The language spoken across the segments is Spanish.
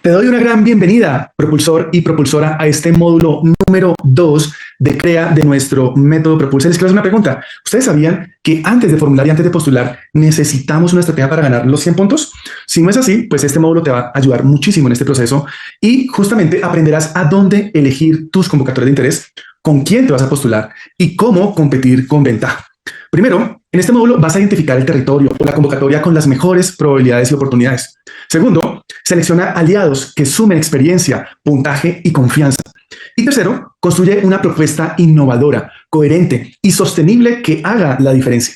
Te doy una gran bienvenida, propulsor y propulsora, a este módulo número 2 de CREA de nuestro método Propulsa. Les quiero hacer una pregunta. ¿Ustedes sabían que antes de formular y antes de postular necesitamos una estrategia para ganar los 100 puntos? Si no es así, pues este módulo te va a ayudar muchísimo en este proceso y justamente aprenderás a dónde elegir tus convocatorias de interés, con quién te vas a postular y cómo competir con ventaja. Primero, en este módulo vas a identificar el territorio o la convocatoria con las mejores probabilidades y oportunidades. Segundo, selecciona aliados que sumen experiencia, puntaje y confianza. Y tercero, construye una propuesta innovadora, coherente y sostenible que haga la diferencia.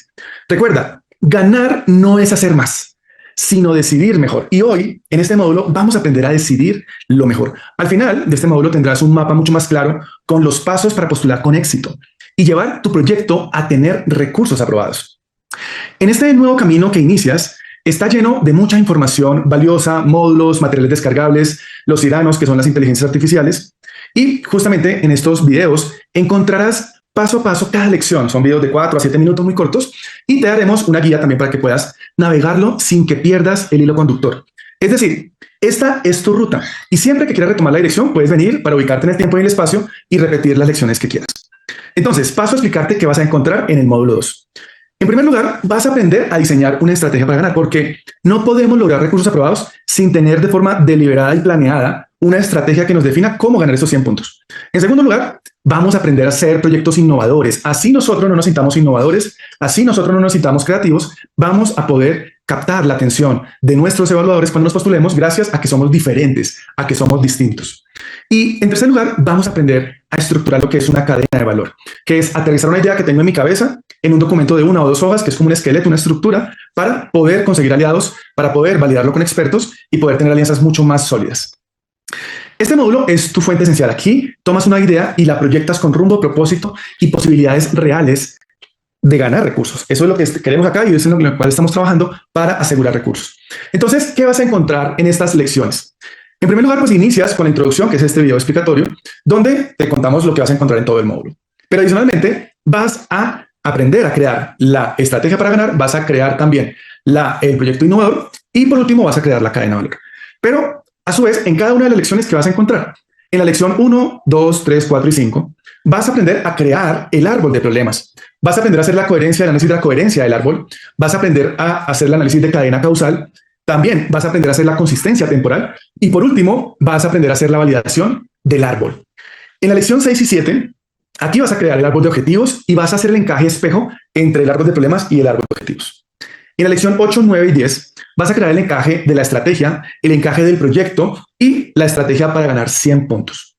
Recuerda, ganar no es hacer más, sino decidir mejor. Y hoy, en este módulo, vamos a aprender a decidir lo mejor. Al final de este módulo tendrás un mapa mucho más claro con los pasos para postular con éxito y llevar tu proyecto a tener recursos aprobados. En este nuevo camino que inicias, está lleno de mucha información valiosa, módulos, materiales descargables, los tiranos, que son las inteligencias artificiales. Y justamente en estos videos encontrarás paso a paso cada lección. Son videos de 4 a 7 minutos muy cortos y te daremos una guía también para que puedas navegarlo sin que pierdas el hilo conductor. Es decir, esta es tu ruta y siempre que quieras retomar la dirección puedes venir para ubicarte en el tiempo y el espacio y repetir las lecciones que quieras. Entonces, paso a explicarte qué vas a encontrar en el módulo 2. En primer lugar, vas a aprender a diseñar una estrategia para ganar, porque no podemos lograr recursos aprobados sin tener de forma deliberada y planeada una estrategia que nos defina cómo ganar esos 100 puntos. En segundo lugar, vamos a aprender a hacer proyectos innovadores. Así nosotros no nos sintamos innovadores, así nosotros no nos sintamos creativos, vamos a poder captar la atención de nuestros evaluadores cuando nos postulemos gracias a que somos diferentes, a que somos distintos. Y en tercer lugar, vamos a aprender a estructurar lo que es una cadena de valor, que es aterrizar una idea que tengo en mi cabeza en un documento de 1 o 2 hojas, que es como un esqueleto, una estructura, para poder conseguir aliados, para poder validarlo con expertos y poder tener alianzas mucho más sólidas. Este módulo es tu fuente esencial. Aquí tomas una idea y la proyectas con rumbo, propósito y posibilidades reales de ganar recursos. Eso es lo que queremos acá y eso es en lo cual estamos trabajando para asegurar recursos. Entonces, ¿qué vas a encontrar en estas lecciones? En primer lugar, pues inicias con la introducción, que es este video explicatorio, donde te contamos lo que vas a encontrar en todo el módulo. Pero adicionalmente, vas a aprender a crear la estrategia para ganar, vas a crear también el proyecto innovador y por último vas a crear la cadena de valor. Pero a su vez, en cada una de las lecciones que vas a encontrar, en la lección 1, 2, 3, 4 y 5, vas a aprender a crear el árbol de problemas. Vas a aprender a hacer la coherencia, el análisis de la coherencia del árbol. Vas a aprender a hacer el análisis de cadena causal. También vas a aprender a hacer la consistencia temporal. Y por último, vas a aprender a hacer la validación del árbol. En la lección 6 y 7, aquí vas a crear el árbol de objetivos y vas a hacer el encaje espejo entre el árbol de problemas y el árbol de objetivos. En la lección 8, 9 y 10, vas a crear el encaje de la estrategia, el encaje del proyecto y la estrategia para ganar 100 puntos.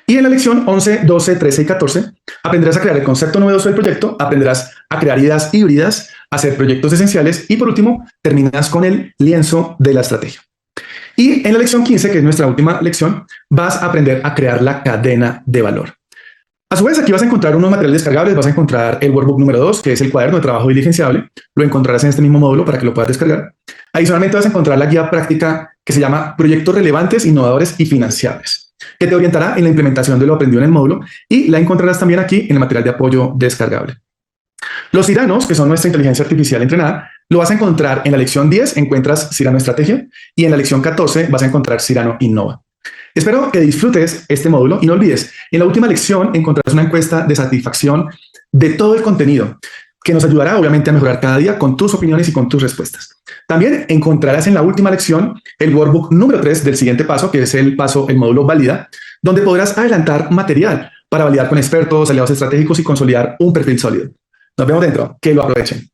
Y en la lección 11, 12, 13 y 14, aprenderás a crear el concepto novedoso del proyecto, aprenderás a crear ideas híbridas, a hacer proyectos esenciales y por último, terminas con el lienzo de la estrategia. Y en la lección 15, que es nuestra última lección, vas a aprender a crear la cadena de valor. A su vez, aquí vas a encontrar unos materiales descargables, vas a encontrar el workbook número 2, que es el cuaderno de trabajo diligenciable. Lo encontrarás en este mismo módulo para que lo puedas descargar. Adicionalmente, vas a encontrar la guía práctica que se llama Proyectos Relevantes, Innovadores y Financiables, que te orientará en la implementación de lo aprendido en el módulo y la encontrarás también aquí en el material de apoyo descargable. Los tiranos, que son nuestra inteligencia artificial entrenada, lo vas a encontrar en la lección 10, encuentras Cyrano Estrategia, y en la lección 14 vas a encontrar Cyrano Innova. Espero que disfrutes este módulo y no olvides, en la última lección encontrarás una encuesta de satisfacción de todo el contenido que nos ayudará obviamente a mejorar cada día con tus opiniones y con tus respuestas. También encontrarás en la última lección el workbook número 3 del siguiente paso, que es el módulo Valida, donde podrás adelantar material para validar con expertos, aliados estratégicos y consolidar un perfil sólido. Nos vemos dentro, que lo aprovechen.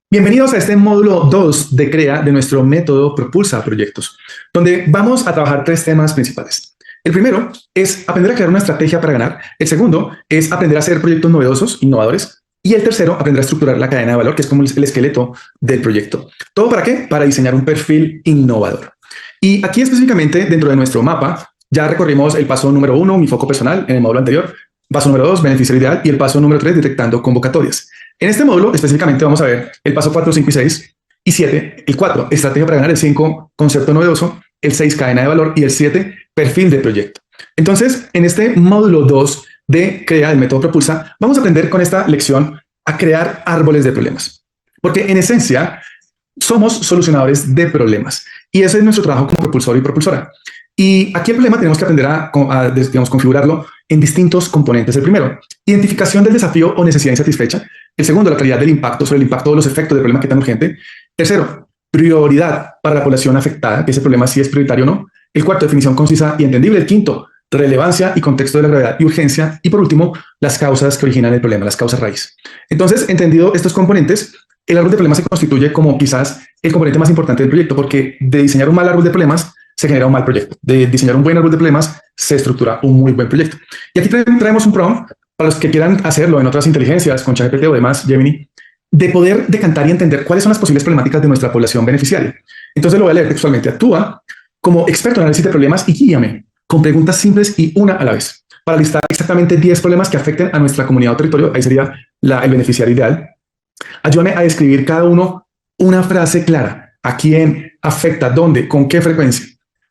Bienvenidos a este módulo 2 de CREA de nuestro método Propulsa Proyectos, donde vamos a trabajar 3 temas principales. El primero es aprender a crear una estrategia para ganar. El segundo es aprender a hacer proyectos novedosos, innovadores. Y el tercero, aprender a estructurar la cadena de valor, que es como el esqueleto del proyecto. ¿Todo para qué? Para diseñar un perfil innovador. Y aquí específicamente dentro de nuestro mapa, ya recorrimos el paso número 1, mi foco personal, en el módulo anterior. Paso número 2, beneficiario ideal. Y el paso número 3, detectando convocatorias. En este módulo específicamente vamos a ver el paso 4, 5 y 6 y 7. El 4, estrategia para ganar. El 5, concepto novedoso. El 6, cadena de valor. Y el 7, perfil de proyecto. Entonces, en este módulo 2 de CREA, del método Propulsa, vamos a aprender con esta lección a crear árboles de problemas. Porque en esencia somos solucionadores de problemas y ese es nuestro trabajo como propulsor y propulsora. Y aquí el problema tenemos que aprender digamos, configurarlo en distintos componentes. El primero, identificación del desafío o necesidad insatisfecha. El segundo, la calidad del impacto sobre el impacto de los efectos del problema que tan urgente. Tercero, prioridad para la población afectada, que ese problema sí es prioritario o no. El cuarto, definición concisa y entendible. El quinto, relevancia y contexto de la gravedad y urgencia. Y por último, las causas que originan el problema, las causas raíz. Entonces, entendido estos componentes, el árbol de problemas se constituye como quizás el componente más importante del proyecto, porque de diseñar un mal árbol de problemas se genera un mal proyecto. De diseñar un buen árbol de problemas se estructura un muy buen proyecto. Y aquí traemos un prompt para los que quieran hacerlo en otras inteligencias, con ChatGPT o demás, Gemini, de poder decantar y entender cuáles son las posibles problemáticas de nuestra población beneficiaria. Entonces lo voy a leer textualmente. Actúa como experto en análisis de problemas y guíame con preguntas simples y una a la vez para listar exactamente 10 problemas que afecten a nuestra comunidad o territorio. Ahí sería el beneficiario ideal. Ayúdame a describir cada uno una frase clara. ¿A quién afecta? ¿Dónde? ¿Con qué frecuencia?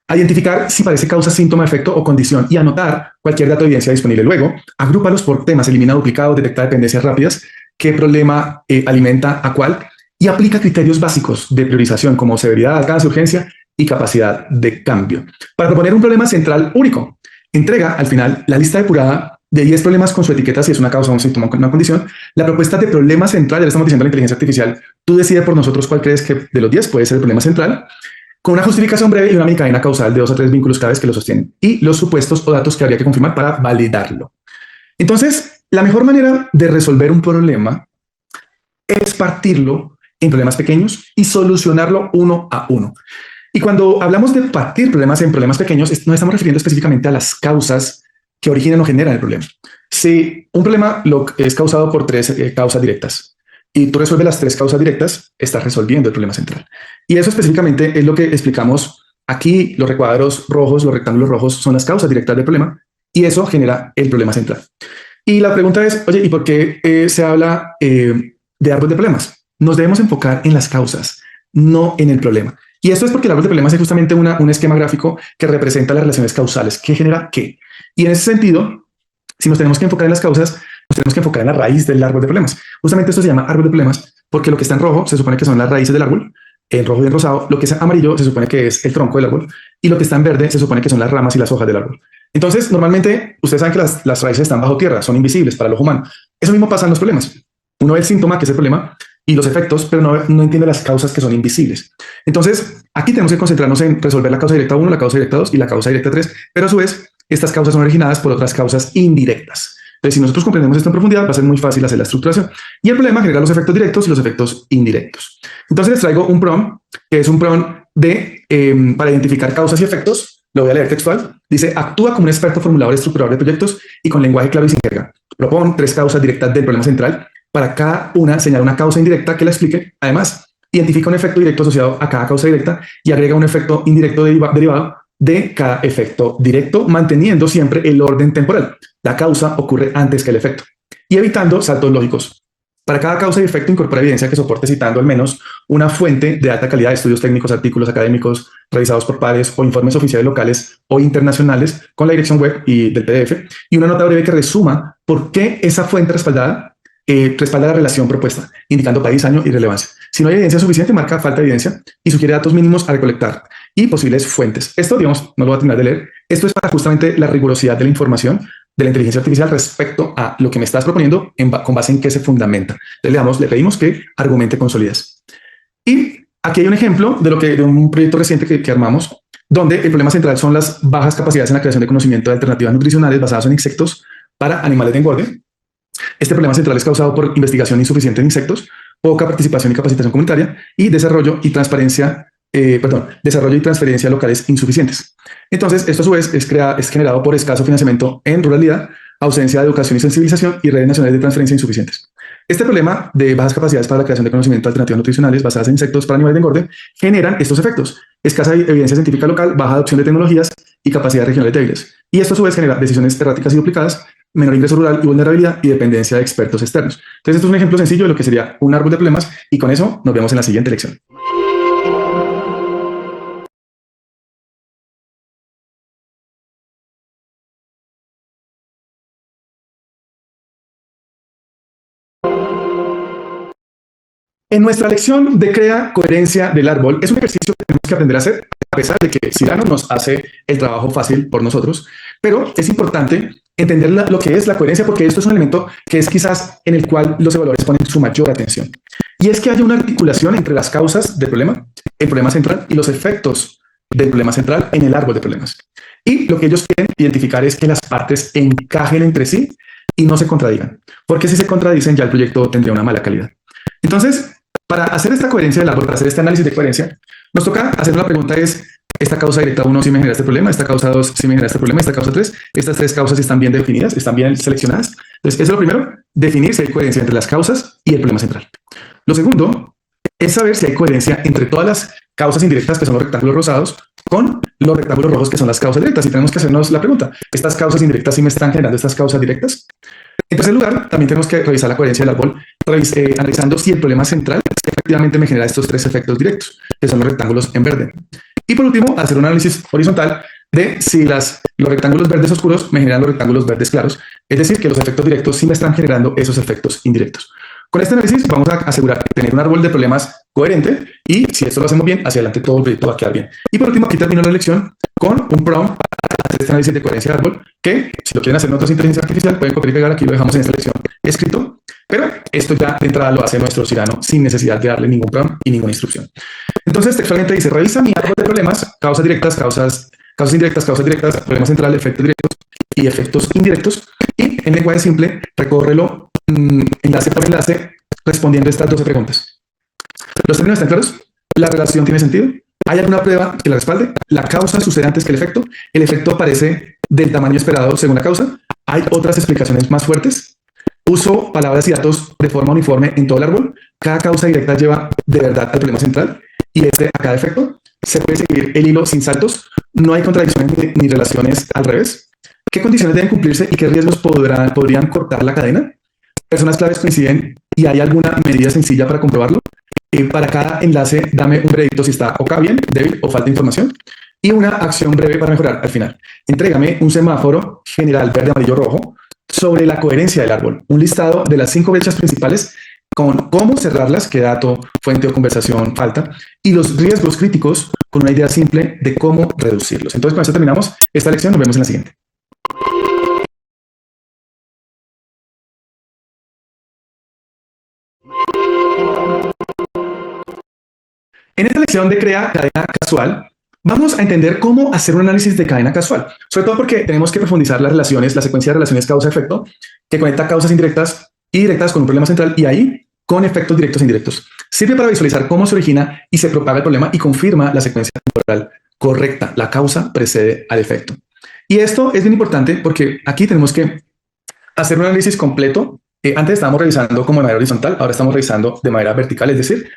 A identificar si parece causa, síntoma, efecto o condición y anotar cualquier dato de evidencia disponible. Luego, agrúpalos por temas, elimina duplicados, detecta dependencias rápidas, qué problema alimenta a cuál y aplica criterios básicos de priorización como severidad, alcance, urgencia y capacidad de cambio. Para proponer un problema central único, entrega al final la lista depurada de 10 problemas con su etiqueta si es una causa, un síntoma o una condición. La propuesta de problema central, ya le estamos diciendo a la inteligencia artificial, tú decides por nosotros cuál crees que de los 10 puede ser el problema central, con una justificación breve y una mini cadena causal de 2 o 3 vínculos cada vez que lo sostienen y los supuestos o datos que habría que confirmar para validarlo. Entonces, la mejor manera de resolver un problema es partirlo en problemas pequeños y solucionarlo uno a uno. Y cuando hablamos de partir problemas en problemas pequeños, nos estamos refiriendo específicamente a las causas que originan o generan el problema. Si un problema es causado por 3 causas directas y tú resuelves las 3 causas directas, estás resolviendo el problema central. Y eso específicamente es lo que explicamos aquí. Los recuadros rojos, los rectángulos rojos son las causas directas del problema y eso genera el problema central. Y la pregunta es, oye, ¿y por qué se habla de árbol de problemas? Nos debemos enfocar en las causas, no en el problema. Y esto es porque el árbol de problemas es justamente un esquema gráfico que representa las relaciones causales. ¿Qué genera qué? Y en ese sentido, si nos tenemos que enfocar en las causas, nos tenemos que enfocar en la raíz del árbol de problemas. Justamente esto se llama árbol de problemas porque lo que está en rojo se supone que son las raíces del árbol, en rojo y en rosado. Lo que es amarillo se supone que es el tronco del árbol y lo que está en verde se supone que son las ramas y las hojas del árbol. Entonces, normalmente, ustedes saben que las raíces están bajo tierra, son invisibles para el ojo humano. Eso mismo pasa en los problemas. Uno ve el síntoma, que es el problema, y los efectos, pero no entiende las causas que son invisibles. Entonces, aquí tenemos que concentrarnos en resolver la causa directa 1, la causa directa 2 y la causa directa 3, pero a su vez, estas causas son originadas por otras causas indirectas. Entonces, si nosotros comprendemos esto en profundidad, va a ser muy fácil hacer la estructuración. Y el problema genera los efectos directos y los efectos indirectos. Entonces, les traigo un prompt, que es un prompt para identificar causas y efectos. Lo voy a leer textual. Dice, actúa como un experto formulador y estructurador de proyectos y con lenguaje claro y sin jerga. Propone 3 causas directas del problema central. Para cada una, señala una causa indirecta que la explique. Además, identifica un efecto directo asociado a cada causa directa y agrega un efecto indirecto derivado de cada efecto directo, manteniendo siempre el orden temporal. La causa ocurre antes que el efecto y evitando saltos lógicos. Para cada causa y efecto incorpora evidencia que soporte citando al menos una fuente de alta calidad de estudios técnicos, artículos académicos revisados por pares o informes oficiales locales o internacionales con la dirección web y del PDF y una nota breve que resuma por qué esa fuente respalda la relación propuesta, indicando país, año y relevancia. Si no hay evidencia suficiente, marca falta de evidencia y sugiere datos mínimos a recolectar y posibles fuentes. Esto, digamos, no lo voy a terminar de leer. Esto es para justamente la rigurosidad de la información de la inteligencia artificial respecto a lo que me estás proponiendo con base en qué se fundamenta. Entonces, le pedimos que argumente con solidez. Y aquí hay un ejemplo de un proyecto reciente que armamos, donde el problema central son las bajas capacidades en la creación de conocimiento de alternativas nutricionales basadas en insectos para animales de engorde. Este problema central es causado por investigación insuficiente en insectos, poca participación y capacitación comunitaria y desarrollo y transferencia locales insuficientes. Entonces, esto a su vez es generado por escaso financiamiento en ruralidad, ausencia de educación y sensibilización y redes nacionales de transferencia insuficientes. Este problema de bajas capacidades para la creación de conocimiento de alternativas nutricionales basadas en insectos para animales de engorde generan estos efectos: escasa evidencia científica local, baja adopción de tecnologías y capacidades regionales débiles. Y esto a su vez genera decisiones erráticas y duplicadas, menor ingreso rural y vulnerabilidad y dependencia de expertos externos. Entonces, esto es un ejemplo sencillo de lo que sería un árbol de problemas y con eso nos vemos en la siguiente lección. En nuestra lección de crea coherencia del árbol, es un ejercicio que tenemos que aprender a hacer, a pesar de que Cyrano nos hace el trabajo fácil por nosotros, pero es importante entender lo que es la coherencia, porque esto es un elemento que es quizás en el cual los evaluadores ponen su mayor atención. Y es que hay una articulación entre las causas del problema, el problema central, y los efectos del problema central en el árbol de problemas. Y lo que ellos quieren identificar es que las partes encajen entre sí y no se contradigan, porque si se contradicen ya el proyecto tendría una mala calidad. Entonces, para hacer esta coherencia del árbol, para hacer este análisis de coherencia, nos toca hacer la pregunta es, ¿esta causa directa 1 sí me genera este problema? ¿Esta causa 2 sí me genera este problema? ¿Esta causa 3? ¿Estas tres causas están bien definidas? ¿Están bien seleccionadas? Entonces, eso es lo primero, definir si hay coherencia entre las causas y el problema central. Lo segundo es saber si hay coherencia entre todas las causas indirectas, que son los rectángulos rosados, con los rectángulos rojos, que son las causas directas. Y tenemos que hacernos la pregunta, ¿estas causas indirectas sí me están generando estas causas directas? En tercer lugar, también tenemos que revisar la coherencia del árbol, analizando si el problema central efectivamente me genera estos tres efectos directos, que son los rectángulos en verde. Y por último, hacer un análisis horizontal de si los rectángulos verdes oscuros me generan los rectángulos verdes claros, es decir, que los efectos directos sí me están generando esos efectos indirectos. Con este análisis vamos a asegurar tener un árbol de problemas coherente y si esto lo hacemos bien, hacia adelante todo el proyecto va a quedar bien. Y por último, aquí termino la lección con un prompt para hacer este análisis de coherencia de árbol que si lo quieren hacer en otras inteligencia artificial pueden copiar y pegar, aquí lo dejamos en esta lección escrito, pero esto ya de entrada lo hace nuestro Cyrano sin necesidad de darle ningún prompt y ninguna instrucción. Entonces textualmente dice, revisa mi árbol de problemas, causas directas, causas indirectas, problema central, efectos directos y efectos indirectos, y en lenguaje simple recórrelo enlace por enlace respondiendo estas 12 preguntas. ¿Los términos están claros? ¿La relación tiene sentido? ¿Hay alguna prueba que la respalde? ¿La causa sucede antes que el efecto? ¿El efecto aparece del tamaño esperado según la causa? ¿Hay otras explicaciones más fuertes? ¿Uso palabras y datos de forma uniforme en todo el árbol? ¿Cada causa directa lleva de verdad al problema central y este a cada efecto? ¿Se puede seguir el hilo sin saltos? ¿No hay contradicciones ni relaciones al revés? ¿Qué condiciones deben cumplirse y qué riesgos podrían cortar la cadena? ¿Personas claves coinciden y hay alguna medida sencilla para comprobarlo? Para cada enlace, dame un veredicto si está OK bien, débil o falta información. Y una acción breve para mejorar al final. Entrégame un semáforo general verde, amarillo, rojo sobre la coherencia del árbol. Un listado de las 5 brechas principales con cómo cerrarlas, qué dato, fuente o conversación falta, y los riesgos críticos con una idea simple de cómo reducirlos. Entonces, con eso terminamos esta lección. Nos vemos en la siguiente. En esta lección de crea cadena casual, vamos a entender cómo hacer un análisis de cadena casual, sobre todo porque tenemos que profundizar las relaciones, la secuencia de relaciones causa-efecto, que conecta causas indirectas y directas con un problema central y ahí con efectos directos e indirectos. Sirve para visualizar cómo se origina y se propaga el problema y confirma la secuencia temporal correcta. La causa precede al efecto. Y esto es bien importante porque aquí tenemos que hacer un análisis completo. Antes estábamos revisando como de manera horizontal, ahora estamos revisando de manera vertical, es decir,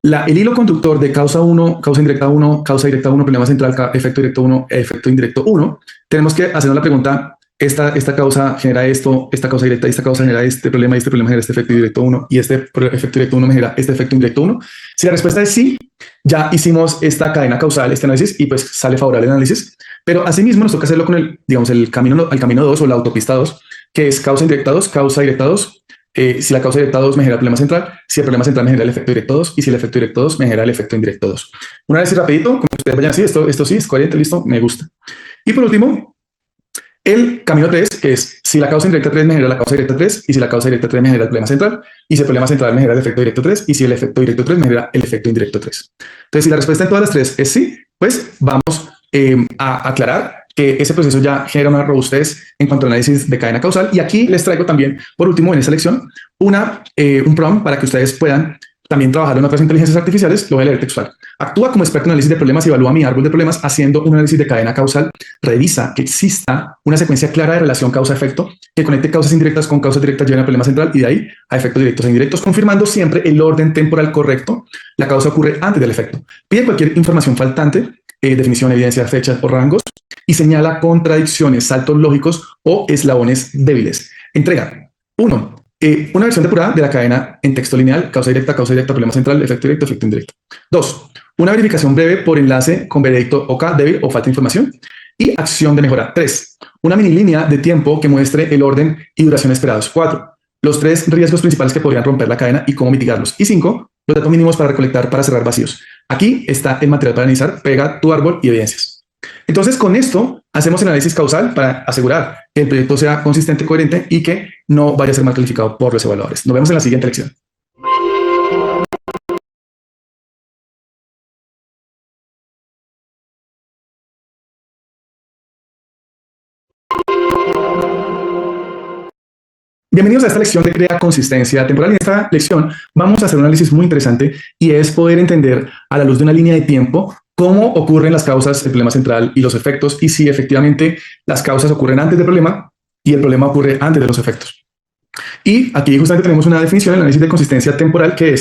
el hilo conductor de causa 1, causa indirecta 1, causa directa 1, problema central, efecto directo 1, efecto indirecto 1. Tenemos que hacernos la pregunta, esta causa genera esto, esta causa directa, esta causa genera este problema y este problema genera este efecto directo 1 y este efecto directo 1 me genera este efecto indirecto 1. Si la respuesta es sí, ya hicimos esta cadena causal, este análisis y pues sale favorable el análisis, pero asimismo nos toca hacerlo con el camino 2 o la autopista 2, que es causa indirecta 2, causa directa 2. Si la causa directa 2 me genera el problema central, si el problema central me genera el efecto directo 2 y si el efecto directo 2 me genera el efecto indirecto 2. Una vez rapidito, como ustedes vayan así, esto sí es coherente, listo, me gusta. Y por último, el camino 3, que es si la causa indirecta 3 me genera la causa directa 3 y si la causa directa 3 me genera el problema central y si el problema central me genera el efecto directo 3 y si el efecto directo 3 me genera el efecto indirecto 3. Entonces, si la respuesta en todas las tres es sí, pues vamos a aclarar que ese proceso ya genera una robustez en cuanto al análisis de cadena causal. Y aquí les traigo también, por último, en esta lección, un prompt para que ustedes puedan también trabajar en otras inteligencias artificiales. Lo voy a leer textual. Actúa como experto en análisis de problemas y evalúa mi árbol de problemas haciendo un análisis de cadena causal. Revisa que exista una secuencia clara de relación causa-efecto que conecte causas indirectas con causas directas, lleven al problema central y de ahí a efectos directos e indirectos, confirmando siempre el orden temporal correcto. La causa ocurre antes del efecto. Pide cualquier información faltante, definición, evidencia, fechas o rangos, y señala contradicciones, saltos lógicos o eslabones débiles. Entrega 1. Una versión depurada de la cadena en texto lineal, causa directa, problema central, efecto directo, efecto indirecto. 2. Una verificación breve por enlace con veredicto OK, débil o falta de información. Y acción de mejora. 3. Una mini línea de tiempo que muestre el orden y duración esperados. 4. Los 3 riesgos principales que podrían romper la cadena y cómo mitigarlos. Y 5. los datos mínimos para recolectar, para cerrar vacíos. Aquí está el material para analizar, pega tu árbol y evidencias. Entonces, con esto hacemos el análisis causal para asegurar que el proyecto sea consistente, coherente y que no vaya a ser mal calificado por los evaluadores. Nos vemos en la siguiente lección. Bienvenidos a esta lección de Crea Consistencia Temporal. En esta lección vamos a hacer un análisis muy interesante y es poder entender a la luz de una línea de tiempo cómo ocurren las causas, el problema central y los efectos, y si efectivamente las causas ocurren antes del problema y el problema ocurre antes de los efectos. Y aquí justamente tenemos una definición del análisis de consistencia temporal que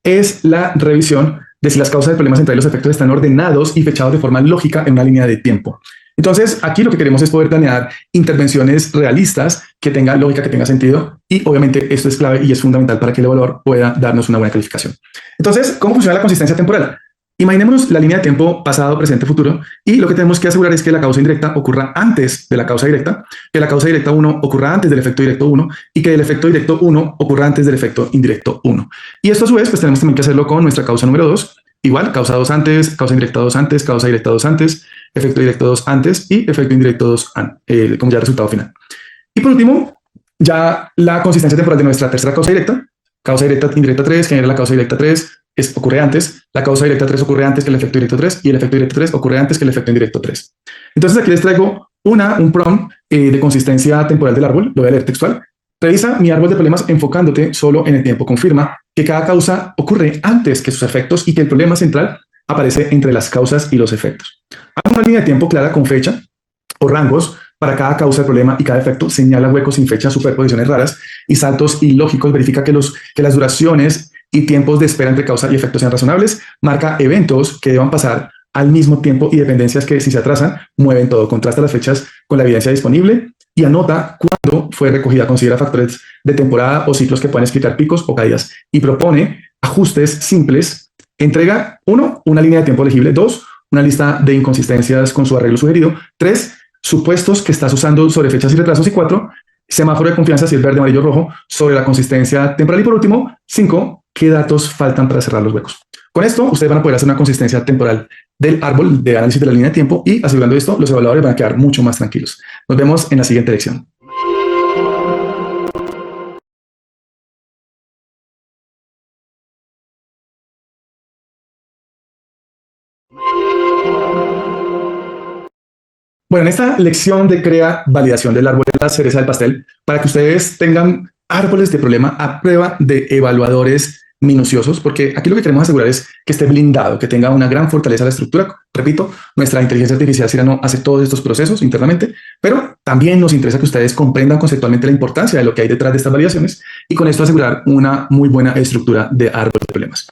es la revisión de si las causas del problema central y los efectos están ordenados y fechados de forma lógica en una línea de tiempo. Entonces, aquí lo que queremos es poder planear intervenciones realistas que tengan lógica, que tenga sentido, y obviamente esto es clave y es fundamental para que el evaluador pueda darnos una buena calificación. Entonces, ¿cómo funciona la consistencia temporal? Imaginémonos la línea de tiempo pasado, presente, futuro, y lo que tenemos que asegurar es que la causa indirecta ocurra antes de la causa directa, que la causa directa 1 ocurra antes del efecto directo 1 y que el efecto directo 1 ocurra antes del efecto indirecto 1. Y esto a su vez, pues tenemos también que hacerlo con nuestra causa número 2, igual, causa 2 antes, causa indirecta 2 antes, causa directa 2 antes, efecto directo 2 antes y efecto indirecto 2 como ya resultado final. Y por último, ya la consistencia temporal de nuestra tercera causa directa indirecta 3 genera la causa directa 3, ocurre antes, la causa directa 3 ocurre antes que el efecto directo 3 y el efecto directo 3 ocurre antes que el efecto indirecto 3. Entonces aquí les traigo un prompt de consistencia temporal del árbol, lo voy a leer textual. Revisa mi árbol de problemas enfocándote solo en el tiempo. Confirma que cada causa ocurre antes que sus efectos y que el problema central aparece entre las causas y los efectos. Haz una línea de tiempo clara con fecha o rangos para cada causa del problema y cada efecto. Señala huecos sin fecha, superposiciones raras y saltos ilógicos. Verifica que las duraciones y tiempos de espera entre causa y efecto sean razonables. Marca eventos que deban pasar al mismo tiempo y dependencias que, si se atrasan, mueven todo. Contrasta las fechas con la evidencia disponible y anota cuándo fue recogida. Considera factores de temporada o ciclos que pueden explicar picos o caídas y propone ajustes simples. Entrega 1, una línea de tiempo legible. 2, una lista de inconsistencias con su arreglo sugerido. 3, supuestos que estás usando sobre fechas y retrasos. Y 4, semáforo de confianza si es verde, amarillo, rojo sobre la consistencia temporal. Y por último, 5, qué datos faltan para cerrar los huecos. Con esto, ustedes van a poder hacer una consistencia temporal del árbol de análisis de la línea de tiempo y asegurando esto, los evaluadores van a quedar mucho más tranquilos. Nos vemos en la siguiente lección. Bueno, en esta lección de Crea Validación del árbol de la cereza del pastel, para que ustedes tengan árboles de problema a prueba de evaluadores minuciosos, porque aquí lo que queremos asegurar es que esté blindado, que tenga una gran fortaleza la estructura. Repito, nuestra inteligencia artificial Cyrano hace todos estos procesos internamente, pero también nos interesa que ustedes comprendan conceptualmente la importancia de lo que hay detrás de estas validaciones y con esto asegurar una muy buena estructura de árbol de problemas.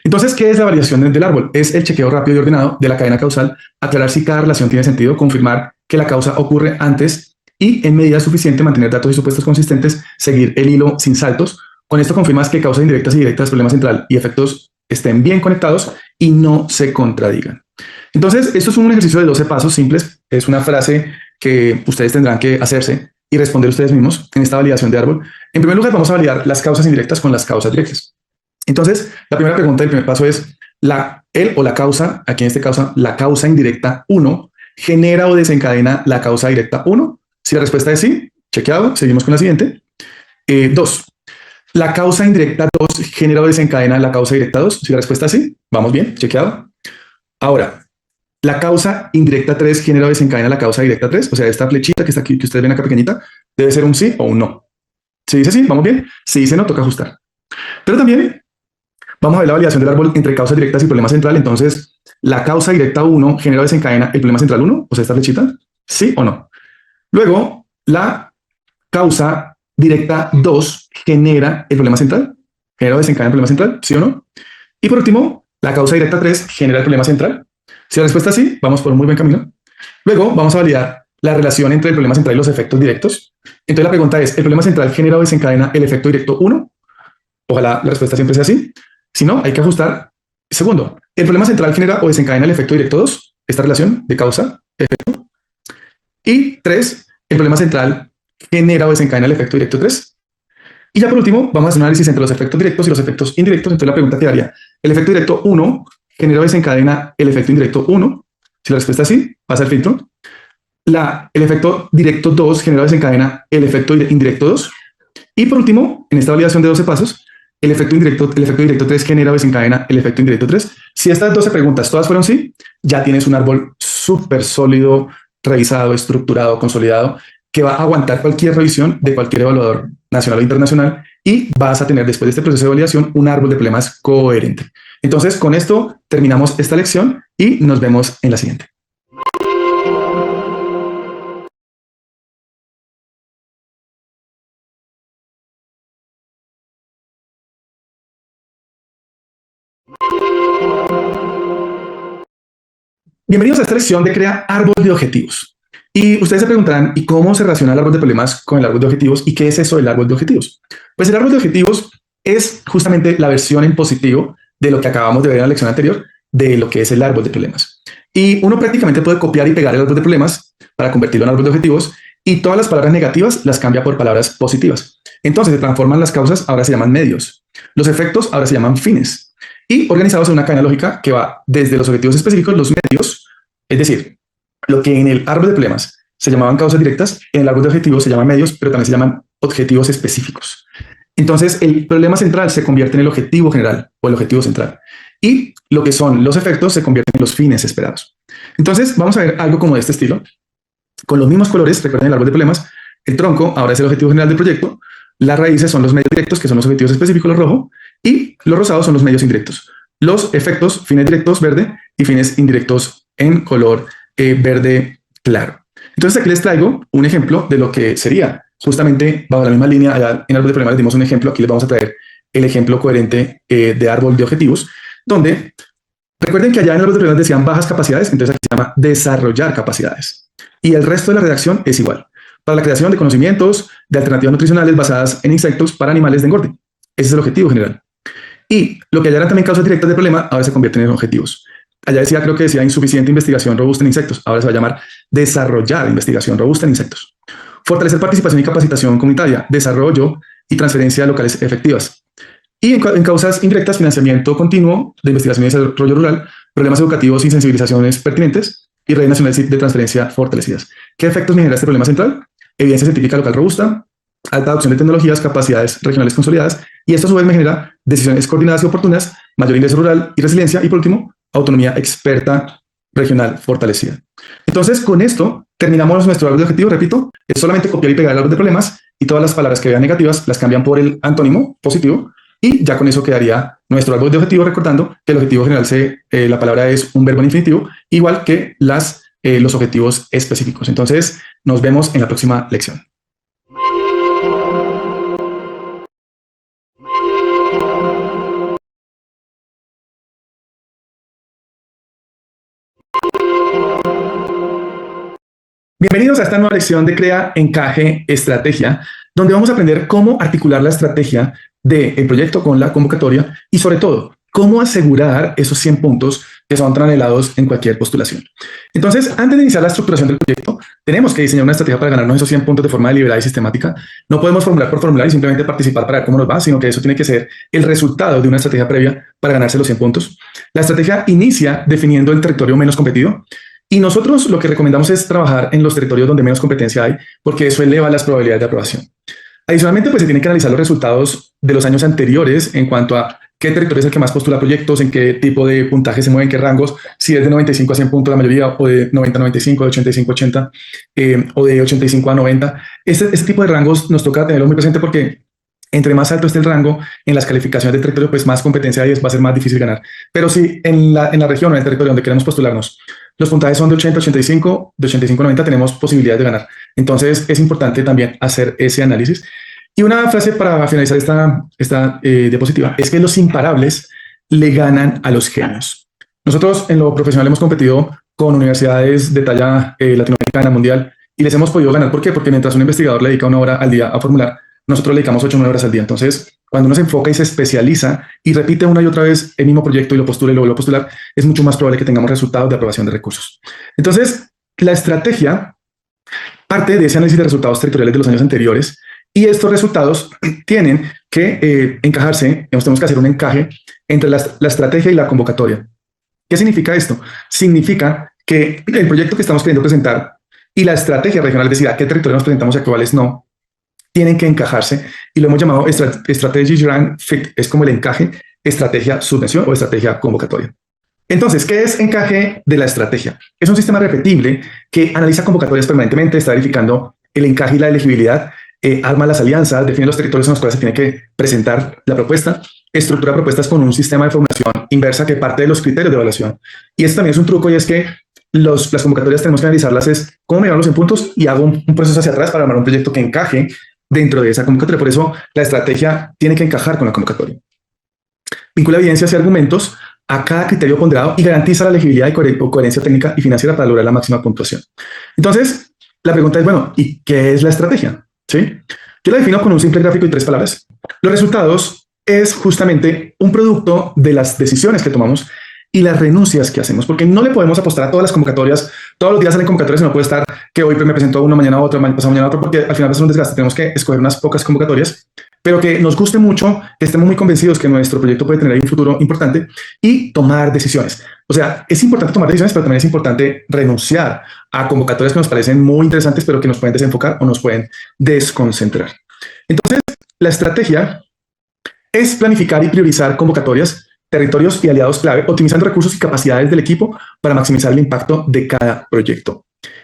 Entonces, ¿qué es la validación del árbol? Es el chequeo rápido y ordenado de la cadena causal, aclarar si cada relación tiene sentido, confirmar que la causa ocurre antes y, en medida suficiente, mantener datos y supuestos consistentes, seguir el hilo sin saltos. Con esto confirmas que causas indirectas y directas, problema central y efectos estén bien conectados y no se contradigan. Entonces, esto es un ejercicio de 12 pasos simples. Es una frase que ustedes tendrán que hacerse y responder ustedes mismos en esta validación de árbol. En primer lugar, vamos a validar las causas indirectas con las causas directas. Entonces, la primera pregunta del primer paso es, ¿el o la causa, aquí en este caso, la causa indirecta 1, genera o desencadena la causa directa 1? Si la respuesta es sí, chequeado, seguimos con la siguiente. 2. ¿La causa indirecta 2 genera o desencadena la causa directa 2? Si la respuesta es sí, vamos bien, chequeado. Ahora, ¿la causa indirecta 3 genera o desencadena la causa directa 3? O sea, esta flechita que está aquí, que ustedes ven acá pequeñita, debe ser un sí o un no. Si dice sí, vamos bien. Si dice no, toca ajustar. Pero también vamos a ver la validación del árbol entre causas directas y problema central. Entonces, ¿la causa directa 1 genera o desencadena el problema central 1? O sea, esta flechita, ¿sí o no? Luego, ¿la causa directa 2 genera el problema central? ¿Genera o desencadena el problema central? ¿Sí o no? Y por último, ¿la causa directa 3 genera el problema central? Si la respuesta es sí, vamos por un muy buen camino. Luego, vamos a validar la relación entre el problema central y los efectos directos. Entonces, la pregunta es, ¿el problema central genera o desencadena el efecto directo 1? Ojalá la respuesta siempre sea sí. Si no, hay que ajustar. Segundo, ¿el problema central genera o desencadena el efecto directo 2? Esta relación de causa-efecto. Y 3, ¿el problema central genera o desencadena el efecto directo 3? Y ya por último, vamos a hacer un análisis entre los efectos directos y los efectos indirectos. Entonces la pregunta quedaría, ¿el efecto directo 1 genera o desencadena el efecto indirecto 1? Si la respuesta es sí, pasa el filtro. El efecto directo 2 genera o desencadena el efecto indirecto 2. Y por último, en esta validación de 12 pasos, el efecto directo 3 genera o desencadena el efecto indirecto 3. Si estas 12 preguntas todas fueron sí, ya tienes un árbol súper sólido, revisado, estructurado, consolidado, que va a aguantar cualquier revisión de cualquier evaluador nacional o internacional, y vas a tener después de este proceso de validación un árbol de problemas coherente. Entonces, con esto terminamos esta lección y nos vemos en la siguiente. Bienvenidos a esta lección de Crea Árbol de Objetivos. Y ustedes se preguntarán, ¿y cómo se relaciona el árbol de problemas con el árbol de objetivos? ¿Y qué es eso del árbol de objetivos? Pues el árbol de objetivos es justamente la versión en positivo de lo que acabamos de ver en la lección anterior, de lo que es el árbol de problemas. Y uno prácticamente puede copiar y pegar el árbol de problemas para convertirlo en árbol de objetivos, y todas las palabras negativas las cambia por palabras positivas. Entonces se transforman las causas, ahora se llaman medios. Los efectos ahora se llaman fines. Y organizados en una cadena lógica que va desde los objetivos específicos, los medios, es decir, lo que en el árbol de problemas se llamaban causas directas, en el árbol de objetivos se llaman medios, pero también se llaman objetivos específicos. Entonces, el problema central se convierte en el objetivo general o el objetivo central. Y lo que son los efectos se convierten en los fines esperados. Entonces, vamos a ver algo como de este estilo. Con los mismos colores, recuerden el árbol de problemas, el tronco ahora es el objetivo general del proyecto, las raíces son los medios directos, que son los objetivos específicos, los rojo, y los rosados son los medios indirectos. Los efectos, fines directos, verde, y fines indirectos en color verde claro. Entonces aquí les traigo un ejemplo de lo que sería justamente bajo la misma línea. Allá en árbol de problemas les dimos un ejemplo, aquí les vamos a traer el ejemplo coherente de árbol de objetivos, donde recuerden que allá en árbol de problemas decían bajas capacidades, entonces aquí se llama desarrollar capacidades. Y el resto de la redacción es igual. Para la creación de conocimientos de alternativas nutricionales basadas en insectos para animales de engorde. Ese es el objetivo general. Y lo que allá eran también causas directas del problema, ahora se convierten en objetivos. Allá decía, creo que decía insuficiente investigación robusta en insectos. Ahora se va a llamar desarrollar investigación robusta en insectos. Fortalecer participación y capacitación comunitaria, desarrollo y transferencia locales efectivas. Y en causas indirectas, financiamiento continuo de investigación y desarrollo rural, problemas educativos y sensibilizaciones pertinentes, y redes nacionales de transferencia fortalecidas. ¿Qué efectos me genera este problema central? Evidencia científica local robusta, alta adopción de tecnologías, capacidades regionales consolidadas, y esto a su vez me genera decisiones coordinadas y oportunas, mayor ingreso rural y resiliencia, y por último, autonomía experta regional fortalecida. Entonces, con esto terminamos nuestro árbol de objetivo. Repito, es solamente copiar y pegar el árbol de problemas, y todas las palabras que vean negativas las cambian por el antónimo positivo, y ya con eso quedaría nuestro árbol de objetivo, recordando que el objetivo general la palabra es un verbo en infinitivo, igual que los objetivos específicos. Entonces, nos vemos en la próxima lección. Bienvenidos a esta nueva lección de Crea, Encaje, Estrategia, donde vamos a aprender cómo articular la estrategia del proyecto con la convocatoria y, sobre todo, cómo asegurar esos 100 puntos que son tan anhelados en cualquier postulación. Entonces, antes de iniciar la estructuración del proyecto, tenemos que diseñar una estrategia para ganarnos esos 100 puntos de forma deliberada y sistemática. No podemos formular por formular y simplemente participar para ver cómo nos va, sino que eso tiene que ser el resultado de una estrategia previa para ganarse los 100 puntos. La estrategia inicia definiendo el territorio menos competido. Y nosotros lo que recomendamos es trabajar en los territorios donde menos competencia hay, porque eso eleva las probabilidades de aprobación. Adicionalmente, pues se tienen que analizar los resultados de los años anteriores en cuanto a qué territorio es el que más postula proyectos, en qué tipo de puntaje se mueve, en qué rangos, si es de 95 a 100 puntos la mayoría, o de 90 a 95, de 85 a 80, o de 85 a 90. Este tipo de rangos nos toca tenerlo muy presente porque entre más alto esté el rango en las calificaciones del territorio, pues más competencia hay, va a ser más difícil ganar. Pero si en la región o en el territorio donde queremos postularnos, los puntajes son de 80 a 85, de 85 a 90, tenemos posibilidades de ganar. Entonces es importante también hacer ese análisis. Y una frase para finalizar esta diapositiva es que los imparables le ganan a los genios. Nosotros en lo profesional hemos competido con universidades de talla latinoamericana, mundial, y les hemos podido ganar. ¿Por qué? Porque mientras un investigador le dedica 1 hora al día a formular, nosotros le dedicamos 8 o 9 horas al día. Entonces, cuando uno se enfoca y se especializa y repite una y otra vez el mismo proyecto y lo postula y lo vuelve a postular, es mucho más probable que tengamos resultados de aprobación de recursos. Entonces, la estrategia parte de ese análisis de resultados territoriales de los años anteriores Y estos resultados tienen que encajarse, tenemos que hacer un encaje entre la estrategia y la convocatoria. ¿Qué significa esto? Significa que el proyecto que estamos queriendo presentar y la estrategia regional, es decir, a qué territorio nos presentamos y a cuáles no, tienen que encajarse, y lo hemos llamado Strategy Grant Fit, es como el encaje, estrategia subvención o estrategia convocatoria. Entonces, ¿qué es encaje de la estrategia? Es un sistema repetible que analiza convocatorias permanentemente, está verificando el encaje y la elegibilidad, arma las alianzas, define los territorios en los cuales se tiene que presentar la propuesta, estructura propuestas con un sistema de formulación inversa que parte de los criterios de evaluación. Y esto también es un truco, y es que las convocatorias tenemos que analizarlas, es cómo me van los puntos y hago un proceso hacia atrás para armar un proyecto que encaje dentro de esa convocatoria. Por eso la estrategia tiene que encajar con la convocatoria. Vincula evidencias y argumentos a cada criterio ponderado y garantiza la legibilidad y coherencia técnica y financiera para lograr la máxima puntuación. Entonces, la pregunta es, bueno, ¿y qué es la estrategia? ¿Sí? Yo la defino con un simple gráfico y 3 palabras. Los resultados es justamente un producto de las decisiones que tomamos y las renuncias que hacemos, porque no le podemos apostar a todas las convocatorias. Todos los días salen convocatorias y no puede estar que hoy me presento a uno, mañana a otro, pasado mañana a otro, porque al final es un desgaste. Tenemos que escoger unas pocas convocatorias, pero que nos guste mucho, que estemos muy convencidos que nuestro proyecto puede tener un futuro importante, y tomar decisiones. O sea, es importante tomar decisiones, pero también es importante renunciar a convocatorias que nos parecen muy interesantes, pero que nos pueden desenfocar o nos pueden desconcentrar. Entonces, la estrategia es planificar y priorizar convocatorias, territorios y aliados clave, optimizando recursos y capacidades del equipo para maximizar el impacto de cada proyecto.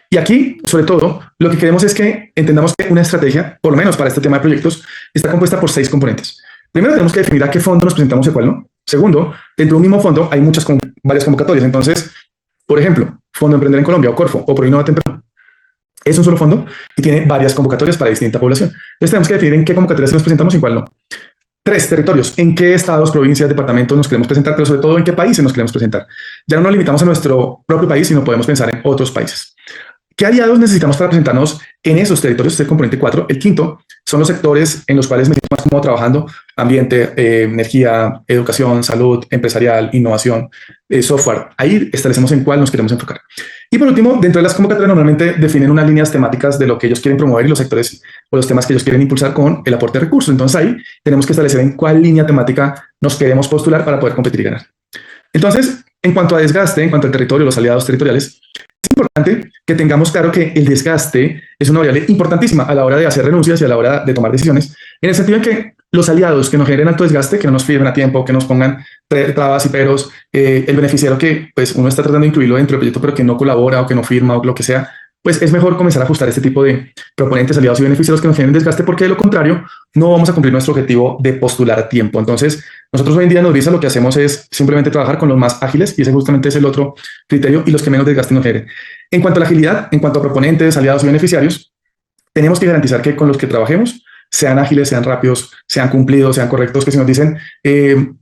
Y aquí, sobre todo, lo que queremos es que entendamos que una estrategia, por lo menos para este tema de proyectos, está compuesta por 6 componentes. Primero, tenemos que definir a qué fondo nos presentamos y cuál no. Segundo, dentro de un mismo fondo hay varias convocatorias. Entonces, por ejemplo, Fondo Emprender en Colombia o Corfo o Proinnova Temprano es un solo fondo y tiene varias convocatorias para distinta población. Entonces, tenemos que definir en qué convocatorias nos presentamos y cuál no. 3, territorios. ¿En qué estados, provincias, departamentos nos queremos presentar? Pero sobre todo, ¿en qué países nos queremos presentar? Ya no nos limitamos a nuestro propio país, sino podemos pensar en otros países. ¿Qué aliados necesitamos para presentarnos en esos territorios? Este es el componente 4. El quinto son los sectores en los cuales me siento más cómodo trabajando: ambiente, energía, educación, salud, empresarial, innovación, software. Ahí establecemos en cuál nos queremos enfocar. Y por último, dentro de las convocatorias normalmente definen unas líneas temáticas de lo que ellos quieren promover y los sectores o los temas que ellos quieren impulsar con el aporte de recursos. Entonces ahí tenemos que establecer en cuál línea temática nos queremos postular para poder competir y ganar. Entonces, en cuanto a desgaste, en cuanto al territorio, los aliados territoriales, es importante que tengamos claro que el desgaste es una variable importantísima a la hora de hacer renuncias y a la hora de tomar decisiones, en el sentido de que los aliados que nos generen alto desgaste, que no nos firmen a tiempo, que nos pongan trabas y peros, el beneficiario que pues uno está tratando de incluirlo dentro del proyecto pero que no colabora o que no firma o lo que sea, pues es mejor comenzar a ajustar este tipo de proponentes, aliados y beneficiarios que nos generen desgaste, porque de lo contrario no vamos a cumplir nuestro objetivo de postular a tiempo. Entonces, nosotros hoy en día en Nodriza lo que hacemos es simplemente trabajar con los más ágiles, y ese justamente es el otro criterio, y los que menos desgaste nos generen. En cuanto a la agilidad, en cuanto a proponentes, aliados y beneficiarios, tenemos que garantizar que con los que trabajemos sean ágiles, sean rápidos, sean cumplidos, sean correctos, que si nos dicen el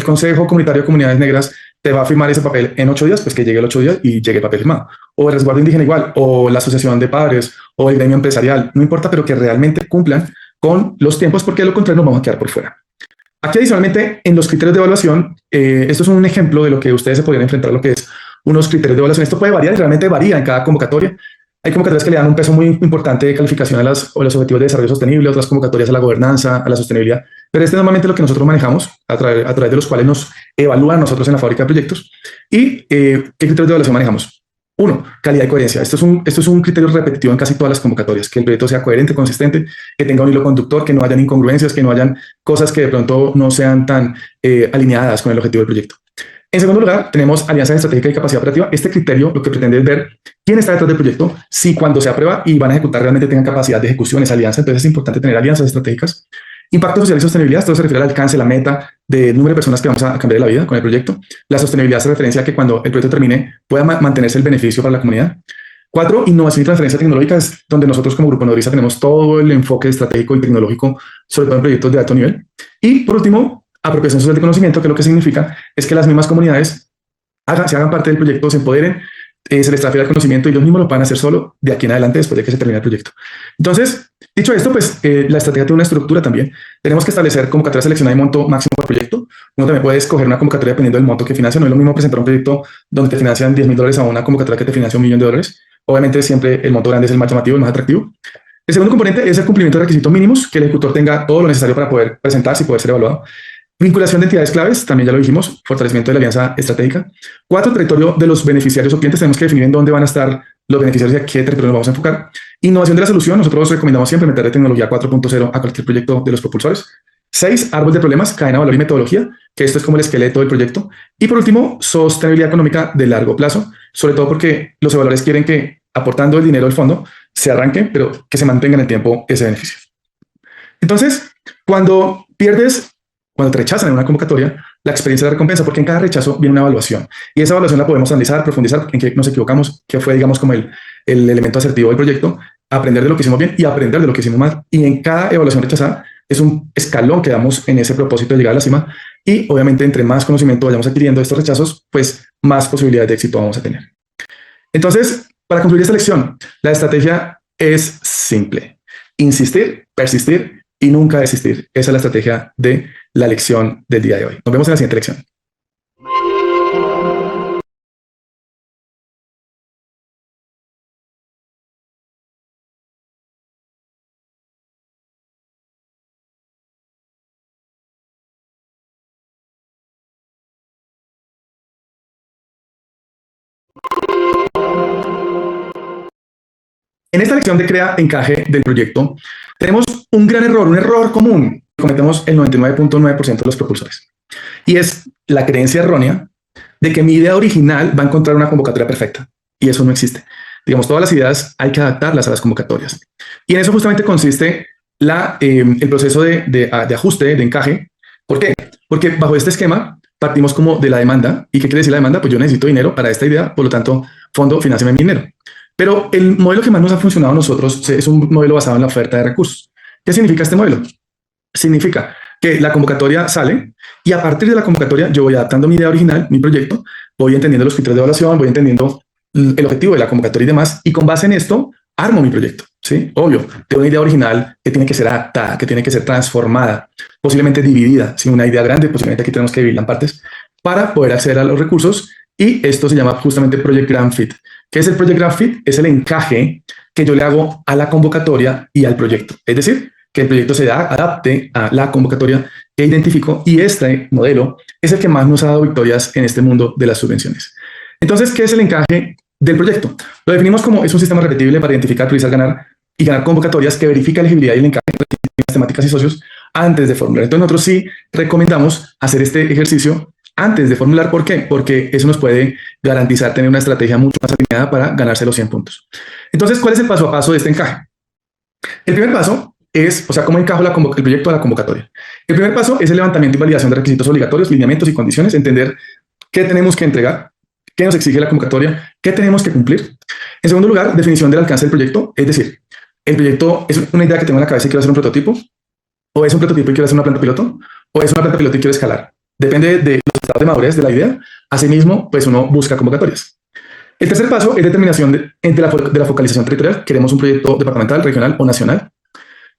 Consejo Comunitario de Comunidades Negras te va a firmar ese papel en 8 días, pues que llegue el 8 días y llegue el papel firmado. O el resguardo indígena igual, o la asociación de padres, o el gremio empresarial, no importa, pero que realmente cumplan con los tiempos, porque de lo contrario nos vamos a quedar por fuera. Aquí adicionalmente, en los criterios de evaluación, esto es un ejemplo de lo que ustedes se podrían enfrentar a lo que es unos criterios de evaluación. Esto puede variar y realmente varía en cada convocatoria. Hay convocatorias que le dan un peso muy importante de calificación a los objetivos de desarrollo sostenible, otras convocatorias a la gobernanza, a la sostenibilidad. Pero este es normalmente lo que nosotros manejamos, a través de los cuales nos evalúan nosotros en la fábrica de proyectos. ¿Y qué criterios de evaluación manejamos? 1, calidad y coherencia. Esto es un criterio repetitivo en casi todas las convocatorias: que el proyecto sea coherente, consistente, que tenga un hilo conductor, que no hayan incongruencias, que no hayan cosas que de pronto no sean tan alineadas con el objetivo del proyecto. En segundo lugar, tenemos alianza estratégica y capacidad operativa. Este criterio lo que pretende es ver quién está detrás del proyecto, si cuando se aprueba y van a ejecutar realmente tengan capacidad de ejecución esa alianza. Entonces es importante tener alianzas estratégicas. Impacto social y sostenibilidad. Esto se refiere al alcance, la meta de número de personas que vamos a cambiar la vida con el proyecto. La sostenibilidad se referencia a que cuando el proyecto termine pueda mantenerse el beneficio para la comunidad. 4, innovación y transferencia tecnológica, es donde nosotros como Grupo Nodriza tenemos todo el enfoque estratégico y tecnológico, sobre todo en proyectos de alto nivel. Y por último, apropiación social de conocimiento, que lo que significa es que las mismas comunidades se hagan parte del proyecto, se empoderen, se les transfiera el conocimiento y ellos mismos lo van a hacer solo de aquí en adelante después de que se termine el proyecto. Entonces, dicho esto, pues la estrategia tiene una estructura también. Tenemos que establecer convocatoria seleccionada y monto máximo por proyecto. Uno también puede escoger una convocatoria dependiendo del monto que financia. No es lo mismo presentar un proyecto donde te financian $10,000 a una convocatoria que te financia $1,000,000. Obviamente siempre el monto grande es el más llamativo, el más atractivo. El segundo componente es el cumplimiento de requisitos mínimos, que el ejecutor tenga todo lo necesario para poder presentarse y poder ser evaluado. Vinculación de entidades claves, también ya lo dijimos, fortalecimiento de la alianza estratégica. 4, territorio de los beneficiarios o clientes, tenemos que definir en dónde van a estar los beneficiarios y a qué territorio nos vamos a enfocar. Innovación de la solución, nosotros recomendamos siempre meterle tecnología 4.0 a cualquier proyecto de los propulsores. 6, árbol de problemas, cadena de valor y metodología, que esto es como el esqueleto del proyecto. Y por último, sostenibilidad económica de largo plazo, sobre todo porque los evaluadores quieren que aportando el dinero del fondo se arranque, pero que se mantenga en el tiempo ese beneficio. Entonces, cuando te rechazan en una convocatoria, la experiencia de recompensa, porque en cada rechazo viene una evaluación y esa evaluación la podemos analizar, profundizar en qué nos equivocamos, qué fue, digamos, como el elemento asertivo del proyecto, aprender de lo que hicimos bien y aprender de lo que hicimos mal. Y en cada evaluación rechazada es un escalón que damos en ese propósito de llegar a la cima y obviamente entre más conocimiento vayamos adquiriendo de estos rechazos, pues más posibilidades de éxito vamos a tener. Entonces, para concluir esta lección, la estrategia es simple: insistir, persistir y nunca desistir. Esa es la estrategia de la lección del día de hoy. Nos vemos en la siguiente lección. En esta lección de crea encaje del proyecto, tenemos un gran error, un error común que cometemos el 99.9% de los propulsores. Y es la creencia errónea de que mi idea original va a encontrar una convocatoria perfecta. Y eso no existe. Digamos, todas las ideas hay que adaptarlas a las convocatorias. Y en eso justamente consiste el proceso de ajuste, de encaje. ¿Por qué? Porque bajo este esquema partimos como de la demanda. ¿Y qué quiere decir la demanda? Pues yo necesito dinero para esta idea, por lo tanto, fondo, financiame mi dinero. Pero el modelo que más nos ha funcionado a nosotros es un modelo basado en la oferta de recursos. ¿Qué significa este modelo? Significa que la convocatoria sale y a partir de la convocatoria yo voy adaptando mi idea original, mi proyecto, voy entendiendo los criterios de evaluación, voy entendiendo el objetivo de la convocatoria y demás, y con base en esto armo mi proyecto. ¿Sí? Obvio, tengo una idea original que tiene que ser adaptada, que tiene que ser transformada, posiblemente dividida. Si una idea grande, posiblemente aquí tenemos que dividirla en partes para poder acceder a los recursos, y esto se llama justamente Project Grant Fit. ¿Qué es el Project Grant Fit? Es el encaje que yo le hago a la convocatoria y al proyecto. Es decir, que el proyecto se adapte a la convocatoria que identifico, y este modelo es el que más nos ha dado victorias en este mundo de las subvenciones. Entonces, ¿qué es el encaje del proyecto? Lo definimos como es un sistema repetible para identificar, priorizar, ganar y ganar convocatorias que verifica la elegibilidad y el encaje de las temáticas y socios antes de formular. Entonces, nosotros sí recomendamos hacer este ejercicio antes de formular. ¿Por qué? Porque eso nos puede garantizar tener una estrategia mucho más alineada para ganarse los 100 puntos. Entonces, ¿cuál es el paso a paso de este encaje? El primer paso es, o sea, cómo encajo el proyecto a la convocatoria. El primer paso es el levantamiento y validación de requisitos obligatorios, lineamientos y condiciones, entender qué tenemos que entregar, qué nos exige la convocatoria, qué tenemos que cumplir. En segundo lugar, definición del alcance del proyecto, es decir, el proyecto es una idea que tengo en la cabeza y quiero hacer un prototipo, o es un prototipo y quiero hacer una planta piloto, o es una planta piloto y quiero escalar. Depende de los estados de madurez de la idea. Asimismo, pues uno busca convocatorias. El tercer paso es determinación de la focalización territorial. Queremos un proyecto departamental, regional o nacional.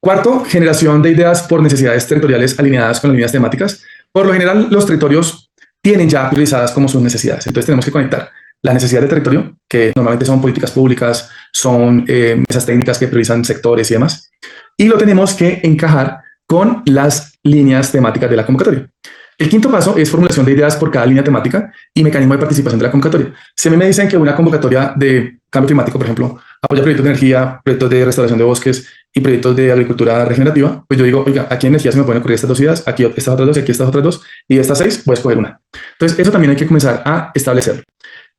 Cuarto, generación de ideas por necesidades territoriales alineadas con las líneas temáticas. Por lo general, los territorios tienen ya priorizadas como sus necesidades. Entonces tenemos que conectar la necesidad de territorio, que normalmente son políticas públicas, son esas técnicas que priorizan sectores y demás. Y lo tenemos que encajar con las líneas temáticas de la convocatoria. El quinto paso es formulación de ideas por cada línea temática y mecanismo de participación de la convocatoria. Si a mí me dicen que una convocatoria de cambio climático, por ejemplo, apoya proyectos de energía, proyectos de restauración de bosques y proyectos de agricultura regenerativa, pues yo digo, oiga, aquí en energía se me pueden ocurrir estas dos ideas, aquí estas otras dos y aquí estas otras dos, y de estas 6 voy a escoger una. Entonces, eso también hay que comenzar a establecerlo.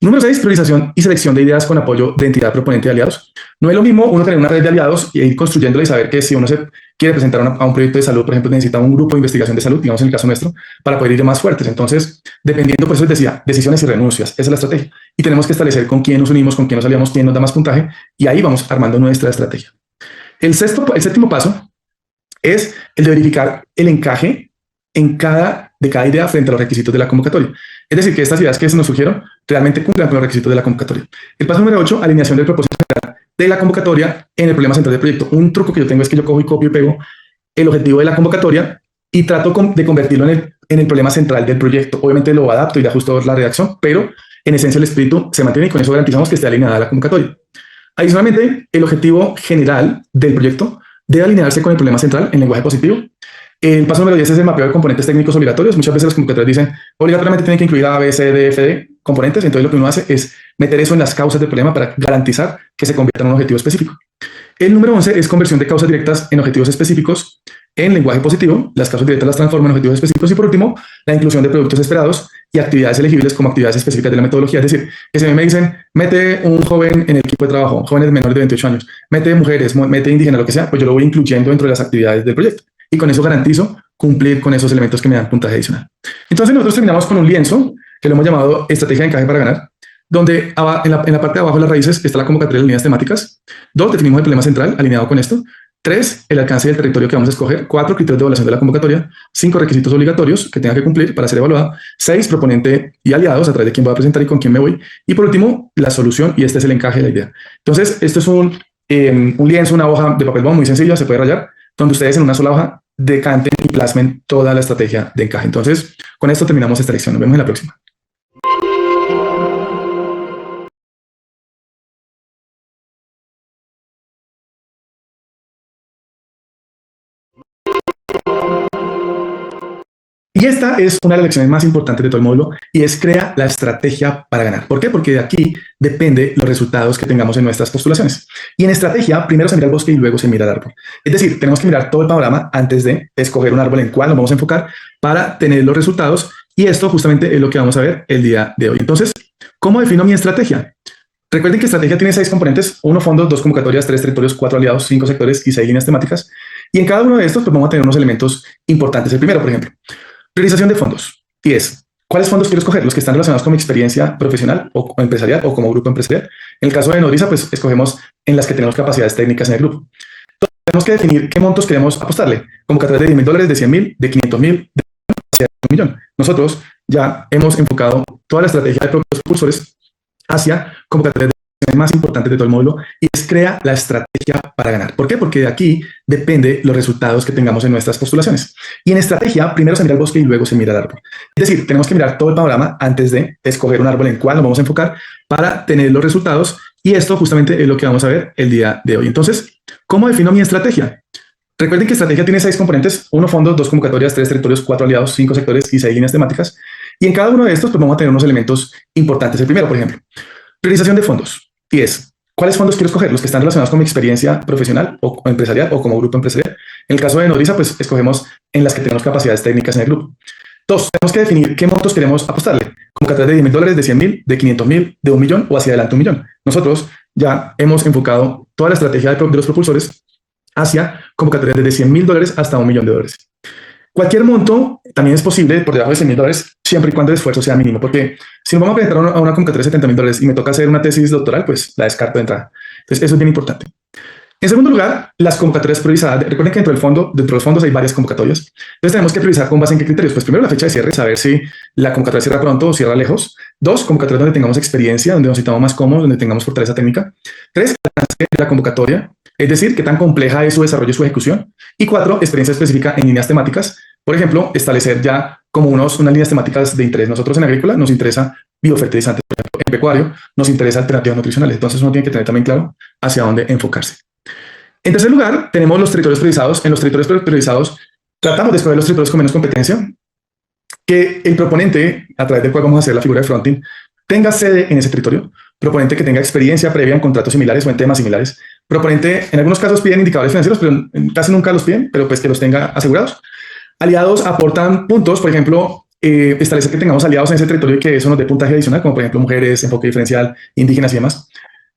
Número 6, priorización y selección de ideas con apoyo de entidad proponente de aliados. No es lo mismo uno tener una red de aliados y ir construyéndola y saber que si uno se quiere presentar a un proyecto de salud, por ejemplo, necesita un grupo de investigación de salud, digamos en el caso nuestro, para poder ir más fuertes. Entonces, dependiendo, por eso les decía, decisiones y renuncias, esa es la estrategia. Y tenemos que establecer con quién nos unimos, con quién nos aliamos, quién nos da más puntaje, y ahí vamos armando nuestra estrategia. El séptimo paso es el de verificar el encaje de cada idea frente a los requisitos de la convocatoria. Es decir, que estas ideas que se nos surgieron realmente cumplan con los requisitos de la convocatoria. El paso número 8, alineación del propósito general de la convocatoria en el problema central del proyecto. Un truco que yo tengo es que yo cojo y copio y pego el objetivo de la convocatoria y trato de convertirlo en el problema central del proyecto. Obviamente lo adapto y le ajusto la redacción, pero en esencia el espíritu se mantiene y con eso garantizamos que esté alineada a la convocatoria. Adicionalmente, el objetivo general del proyecto debe alinearse con el problema central en lenguaje positivo. El paso número 10 es el mapeo de componentes técnicos obligatorios. Muchas veces los convocatorios dicen obligatoriamente tienen que incluir A, B, C, D, F, D componentes. Entonces lo que uno hace es meter eso en las causas del problema para garantizar que se convierta en un objetivo específico. El número 11 es conversión de causas directas en objetivos específicos en lenguaje positivo. Las causas directas las transforman en objetivos específicos. Y por último, la inclusión de productos esperados y actividades elegibles como actividades específicas de la metodología. Es decir, que si a mí me dicen, mete un joven en el equipo de trabajo, jóvenes menores de 28 años, mete mujeres, mete indígenas, lo que sea, pues yo lo voy incluyendo dentro de las actividades del proyecto. Y con eso garantizo cumplir con esos elementos que me dan puntaje adicional. Entonces nosotros terminamos con un lienzo que lo hemos llamado estrategia de encaje para ganar, donde en la parte de abajo de las raíces está la convocatoria de líneas temáticas. 2, definimos el problema central alineado con esto. 3, el alcance del territorio que vamos a escoger. 4, criterios de evaluación de la convocatoria. 5, requisitos obligatorios que tenga que cumplir para ser evaluado. 6, proponente y aliados a través de quién voy a presentar y con quién me voy. Y por último, la solución, y este es el encaje de la idea. Entonces, esto es un lienzo, una hoja de papel bond muy sencilla, se puede rayar, donde ustedes en una sola hoja decanten y plasmen toda la estrategia de encaje. Entonces, con esto terminamos esta lección. Nos vemos en la próxima. Y esta es una de las lecciones más importantes de todo el módulo y es crea la estrategia para ganar. ¿Por qué? Porque de aquí depende los resultados que tengamos en nuestras postulaciones. Y en estrategia, primero se mira el bosque y luego se mira el árbol. Es decir, tenemos que mirar todo el panorama antes de escoger un árbol en el cual nos vamos a enfocar para tener los resultados. Y esto justamente es lo que vamos a ver el día de hoy. Entonces, ¿cómo defino mi estrategia? Recuerden que estrategia tiene 6 componentes: 1 fondos, 2 convocatorias, 3 territorios, 4 aliados, 5 sectores y 6 líneas temáticas. Y en cada uno de estos pues vamos a tener unos elementos importantes. El primero, por ejemplo, priorización de fondos. Y es, ¿cuáles fondos quiero escoger? Los que están relacionados con mi experiencia profesional o empresarial o como grupo empresarial. En el caso de Nodriza, pues escogemos en las que tenemos capacidades técnicas en el grupo. Entonces, tenemos que definir qué montos queremos apostarle. Convocatorias de $10,000, de $100,000, de $500,000, de $1 millón. Nosotros ya hemos enfocado toda la estrategia de propulsores hacia convocatorias más importante de todo el módulo y es crea la estrategia para ganar. ¿Por qué? Porque de aquí depende los resultados que tengamos en nuestras postulaciones. Y en estrategia, primero se mira el bosque y luego se mira el árbol. Es decir, tenemos que mirar todo el panorama antes de escoger un árbol en el cual nos vamos a enfocar para tener los resultados. Y esto justamente es lo que vamos a ver el día de hoy. Entonces, ¿cómo defino mi estrategia? Recuerden que estrategia tiene 6 componentes: 1 fondos, 2 convocatorias, 3 territorios, 4 aliados, 5 sectores y 6 líneas temáticas. Y en cada uno de estos pues vamos a tener unos elementos importantes. El primero, por ejemplo, priorización de fondos. Y es, ¿cuáles fondos quiero escoger? Los que están relacionados con mi experiencia profesional o empresarial o como grupo empresarial. En el caso de Nodriza, pues escogemos en las que tenemos capacidades técnicas en el grupo. 2, tenemos que definir qué montos queremos apostarle. Convocatorias de $10,000, de $100,000, de $500,000, de $1 millón o hacia adelante $1 millón. Nosotros ya hemos enfocado toda la estrategia de los propulsores hacia convocatorias desde $100,000 hasta $1 millón. Cualquier monto también es posible por debajo de $100,000 siempre y cuando el esfuerzo sea mínimo, porque si nos vamos a presentar a una convocatoria de $70,000 y me toca hacer una tesis doctoral, pues la descarto de entrada. Entonces eso es bien importante. En segundo lugar, las convocatorias priorizadas. Recuerden que dentro de los fondos hay varias convocatorias. Entonces tenemos que priorizar con base en qué criterios. Pues primero la fecha de cierre, saber si la convocatoria cierra pronto o cierra lejos. 2, convocatorias donde tengamos experiencia, donde nos sintamos más cómodos, donde tengamos fortaleza técnica. 3, el alcance de la convocatoria, es decir, qué tan compleja es su desarrollo y su ejecución. Y 4, experiencia específica en líneas temáticas. Por ejemplo, establecer ya como unas líneas temáticas de interés. Nosotros en agrícola nos interesa biofertilizantes, por ejemplo, en pecuario nos interesa alternativas nutricionales. Entonces uno tiene que tener también claro hacia dónde enfocarse. En tercer lugar, tenemos los territorios priorizados. En los territorios priorizados tratamos de escoger los territorios con menos competencia, que el proponente, a través del cual vamos a hacer la figura de fronting, tenga sede en ese territorio, proponente que tenga experiencia previa en contratos similares o en temas similares, proponente, en algunos casos piden indicadores financieros, pero casi nunca los piden, pero pues que los tenga asegurados. Aliados aportan puntos, por ejemplo, establecer que tengamos aliados en ese territorio y que eso nos dé puntaje adicional, como por ejemplo mujeres, enfoque diferencial, indígenas y demás.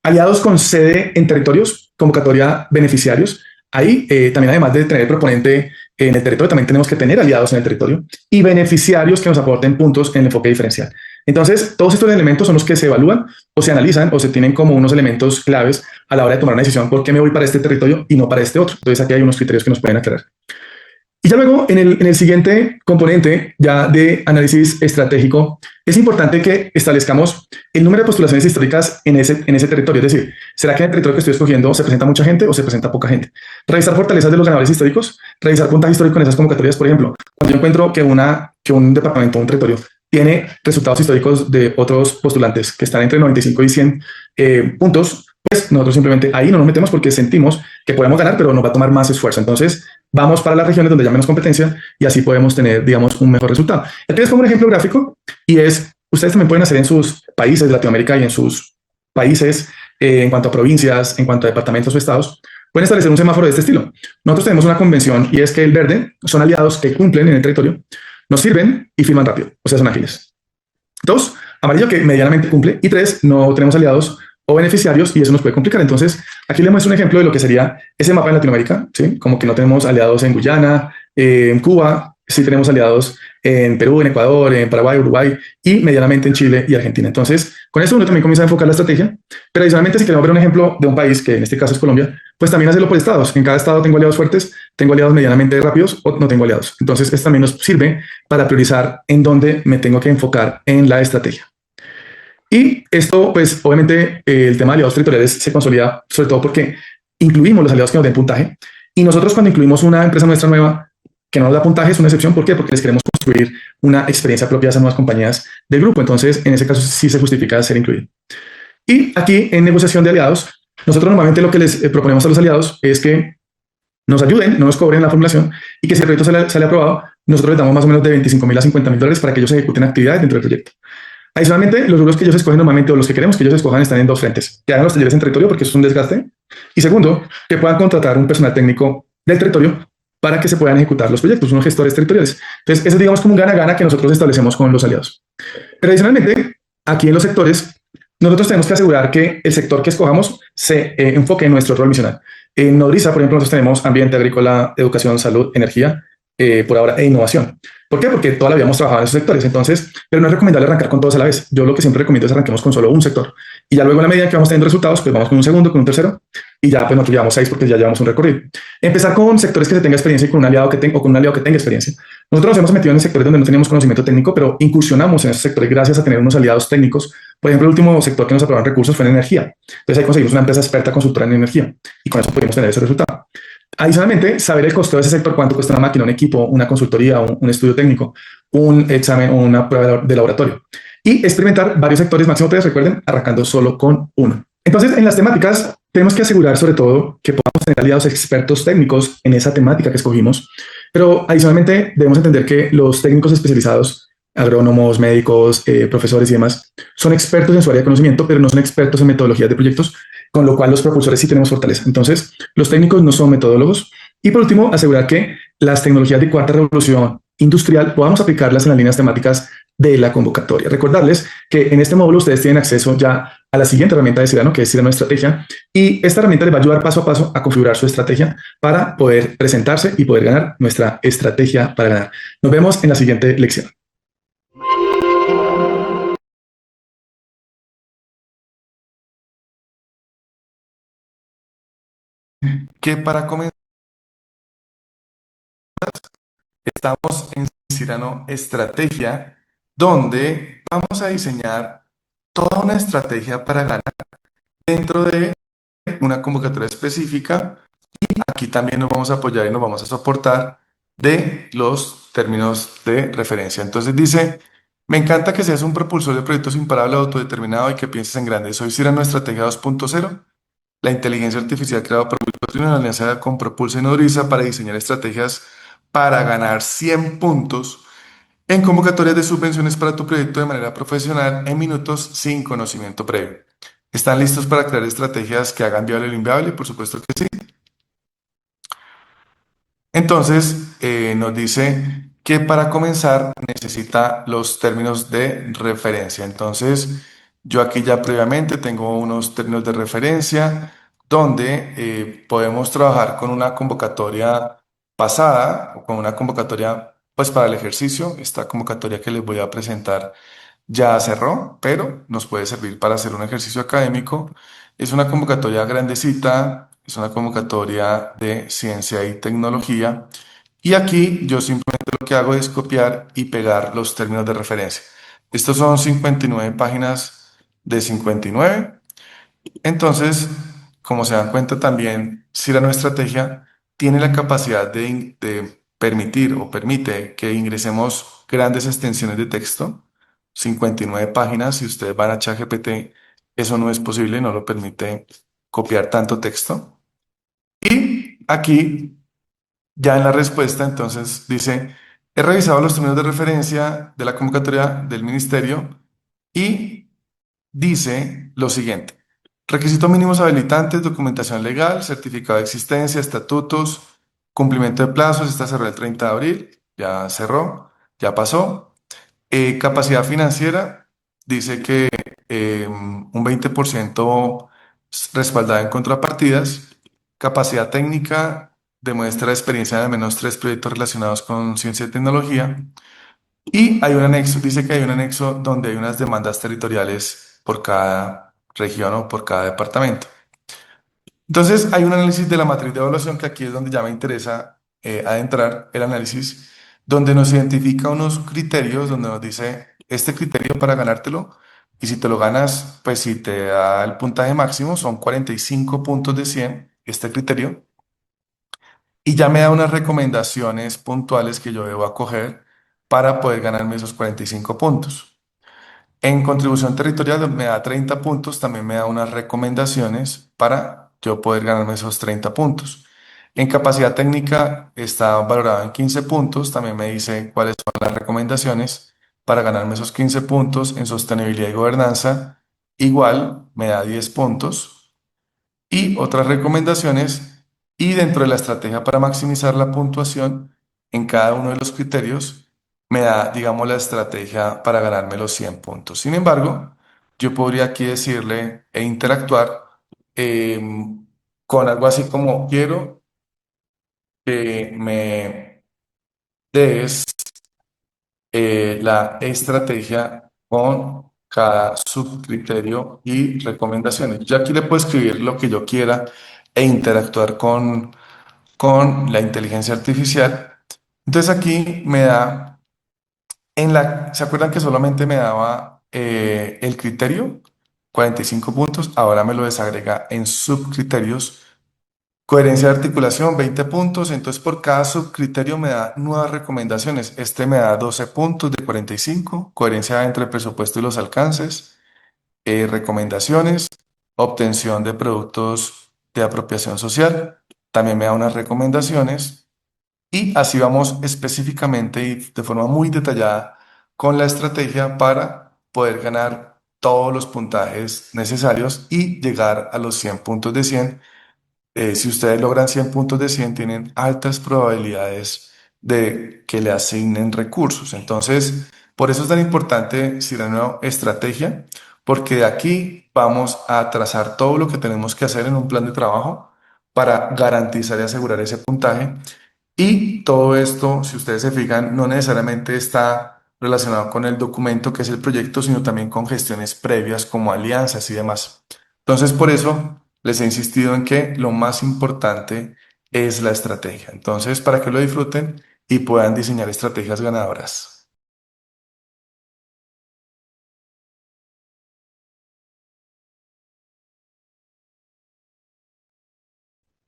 Aliados con sede en territorios, convocatoria beneficiarios. Ahí también, además de tener proponente en el territorio, también tenemos que tener aliados en el territorio y beneficiarios que nos aporten puntos en el enfoque diferencial. Entonces, todos estos elementos son los que se evalúan o se analizan o se tienen como unos elementos claves a la hora de tomar una decisión: ¿por qué me voy para este territorio y no para este otro? Entonces, aquí hay unos criterios que nos pueden aclarar. Y ya luego, en el siguiente componente ya de análisis estratégico, es importante que establezcamos el número de postulaciones históricas en ese territorio. Es decir, ¿será que en el territorio que estoy escogiendo se presenta mucha gente o se presenta poca gente? Revisar fortalezas de los ganadores históricos, revisar puntaje histórico en esas convocatorias. Por ejemplo, cuando yo encuentro que un departamento, un territorio, tiene resultados históricos de otros postulantes que están entre 95 y 100 puntos, pues nosotros simplemente ahí no nos metemos porque sentimos que podemos ganar, pero nos va a tomar más esfuerzo. Entonces, vamos para las regiones donde haya menos competencia y así podemos tener, digamos, un mejor resultado. Aquí les pongo un ejemplo gráfico y es, ustedes también pueden hacer en sus países de Latinoamérica y en sus países, en cuanto a provincias, en cuanto a departamentos o estados, pueden establecer un semáforo de este estilo. Nosotros tenemos una convención y es que el verde son aliados que cumplen en el territorio, nos sirven y firman rápido, o sea, son ágiles. Dos, amarillo que medianamente cumple. Y tres, no tenemos aliados o beneficiarios y eso nos puede complicar. Entonces, aquí le muestro un ejemplo de lo que sería ese mapa en Latinoamérica, ¿sí? Como que no tenemos aliados en Guyana, en Cuba, sí tenemos aliados en Perú, en Ecuador, en Paraguay, Uruguay y medianamente en Chile y Argentina. Entonces, con esto uno también comienza a enfocar la estrategia, pero adicionalmente si queremos ver un ejemplo de un país, que en este caso es Colombia, pues también hacerlo por estados. En cada estado tengo aliados fuertes, tengo aliados medianamente rápidos o no tengo aliados. Entonces, esto también nos sirve para priorizar en dónde me tengo que enfocar en la estrategia. Y esto, pues obviamente el tema de aliados territoriales se consolida sobre todo porque incluimos los aliados que nos den puntaje y nosotros cuando incluimos una empresa nuestra nueva que no nos da puntaje es una excepción. ¿Por qué? Porque les queremos construir una experiencia propia a esas nuevas compañías del grupo. Entonces, en ese caso sí se justifica ser incluido. Y aquí en negociación de aliados, nosotros normalmente lo que les proponemos a los aliados es que nos ayuden, no nos cobren la formulación y que si el proyecto sale aprobado, nosotros les damos más o menos de 25.000 a 50.000 dólares para que ellos ejecuten actividades dentro del proyecto. Adicionalmente, los rubros que ellos escogen normalmente o los que queremos que ellos escojan están en dos frentes. Que hagan los talleres en territorio porque eso es un desgaste. Y segundo, que puedan contratar un personal técnico del territorio para que se puedan ejecutar los proyectos, unos gestores territoriales. Entonces, eso es, digamos, como un gana-gana que nosotros establecemos con los aliados. Pero adicionalmente, aquí en los sectores, nosotros tenemos que asegurar que el sector que escojamos se enfoque en nuestro rol misional. En Nodriza, por ejemplo, nosotros tenemos ambiente, agrícola, educación, salud, energía, por ahora, e innovación. ¿Por qué? Porque toda la vida hemos trabajado en esos sectores. Entonces, pero no es recomendable arrancar con todos a la vez. Yo lo que siempre recomiendo es arranquemos con solo un sector. Y ya luego, a la medida que vamos teniendo resultados, pues vamos con un segundo, con un tercero. Y ya, pues nosotros llevamos 6 porque ya llevamos un recorrido. Empezar con sectores que se tenga experiencia y con un aliado que tenga, o con un aliado que tenga experiencia. Nosotros nos hemos metido en sectores donde no teníamos conocimiento técnico, pero incursionamos en esos sectores gracias a tener unos aliados técnicos. Por ejemplo, el último sector que nos aprobaron recursos fue en energía. Entonces ahí conseguimos una empresa experta consultora en energía y con eso pudimos tener ese resultado. Adicionalmente, saber el costo de ese sector, cuánto cuesta una máquina, un equipo, una consultoría, un estudio técnico, un examen o una prueba de laboratorio. Y experimentar varios sectores, máximo 3, recuerden, arrancando solo con uno. Entonces, en las temáticas, tenemos que asegurar sobre todo que podamos tener aliados expertos técnicos en esa temática que escogimos, pero adicionalmente debemos entender que los técnicos especializados, agrónomos, médicos, profesores y demás, son expertos en su área de conocimiento, pero no son expertos en metodologías de proyectos, con lo cual los propulsores sí tenemos fortaleza. Entonces, los técnicos no son metodólogos. Y por último, asegurar que las tecnologías de cuarta revolución industrial podamos aplicarlas en las líneas temáticas de la convocatoria. Recordarles que en este módulo ustedes tienen acceso ya a la siguiente herramienta de Cyrano, que es Cyrano Estrategia, y esta herramienta les va a ayudar paso a paso a configurar su estrategia para poder presentarse y poder ganar nuestra estrategia para ganar. Nos vemos en la siguiente lección. Que para comenzar estamos en Cyrano Estrategia, donde vamos a diseñar toda una estrategia para ganar dentro de una convocatoria específica. Y aquí también nos vamos a apoyar y nos vamos a soportar de los términos de referencia. Entonces dice, me encanta que seas un propulsor de proyectos imparable, autodeterminado y que pienses en grande. Soy Cyrano Estrategia 2.0, la inteligencia artificial creada por Wipro, una alianza con Propulsa y Nodriza para diseñar estrategias para ganar 100 puntos en convocatorias de subvenciones para tu proyecto de manera profesional en minutos sin conocimiento previo. ¿Están listos para crear estrategias que hagan viable lo inviable? Por supuesto que sí. Entonces, nos dice que para comenzar necesita los términos de referencia. Entonces, yo aquí ya previamente tengo unos términos de referencia donde podemos trabajar con una convocatoria pasada o con una convocatoria pues para el ejercicio. Esta convocatoria que les voy a presentar ya cerró, pero nos puede servir para hacer un ejercicio académico. Es una convocatoria grandecita, es una convocatoria de ciencia y tecnología. Y aquí yo simplemente lo que hago es copiar y pegar los términos de referencia. Estos son 59 páginas de 59. Entonces, como se dan cuenta también, Cyrano Estrategia tiene la capacidad de permitir o permite que ingresemos grandes extensiones de texto, 59 páginas. Si ustedes van a ChatGPT, eso no es posible, no lo permite copiar tanto texto. Y aquí, ya en la respuesta, entonces dice, he revisado los términos de referencia de la convocatoria del ministerio y dice lo siguiente. Requisitos mínimos habilitantes, documentación legal, certificado de existencia, estatutos, cumplimiento de plazos. Esta cerró el 30 de abril, ya cerró, ya pasó. Capacidad financiera, dice que un 20% respaldada en contrapartidas. Capacidad técnica, demuestra experiencia de al menos 3 proyectos relacionados con ciencia y tecnología. Y hay un anexo, dice que hay un anexo donde hay unas demandas territoriales por cada región o por cada departamento. Entonces, hay un análisis de la matriz de evaluación que aquí es donde ya me interesa adentrar el análisis, donde nos identifica unos criterios, donde nos dice este criterio para ganártelo, y si te lo ganas, pues si te da el puntaje máximo, son 45 puntos de 100 este criterio, y ya me da unas recomendaciones puntuales que yo debo acoger para poder ganarme esos 45 puntos. En contribución territorial me da 30 puntos, también me da unas recomendaciones para yo poder ganarme esos 30 puntos. En capacidad técnica está valorado en 15 puntos, también me dice cuáles son las recomendaciones para ganarme esos 15 puntos. En sostenibilidad y gobernanza, igual me da 10 puntos y otras recomendaciones. Y dentro de la estrategia para maximizar la puntuación en cada uno de los criterios, me da, digamos, la estrategia para ganarme los 100 puntos. Sin embargo, yo podría aquí decirle e interactuar con algo así como quiero que me des la estrategia con cada subcriterio y recomendaciones. Yo aquí le puedo escribir lo que yo quiera e interactuar con la inteligencia artificial. Entonces aquí me da, ¿se acuerdan que solamente me daba el criterio? 45 puntos, ahora me lo desagrega en subcriterios. Coherencia de articulación, 20 puntos, entonces por cada subcriterio me da nuevas recomendaciones. Este me da 12 puntos de 45, coherencia entre el presupuesto y los alcances, recomendaciones, obtención de productos de apropiación social, también me da unas recomendaciones y así vamos específicamente y de forma muy detallada con la estrategia para poder ganar todos los puntajes necesarios y llegar a los 100 puntos de 100. Si ustedes logran 100 puntos de 100, tienen altas probabilidades de que le asignen recursos. Entonces, por eso es tan importante Cyrano Estrategia, porque de aquí vamos a trazar todo lo que tenemos que hacer en un plan de trabajo para garantizar y asegurar ese puntaje. Y todo esto, si ustedes se fijan, no necesariamente está relacionado con el documento que es el proyecto, sino también con gestiones previas como alianzas y demás. Entonces, por eso les he insistido en que lo más importante es la estrategia. Entonces, para que lo disfruten y puedan diseñar estrategias ganadoras.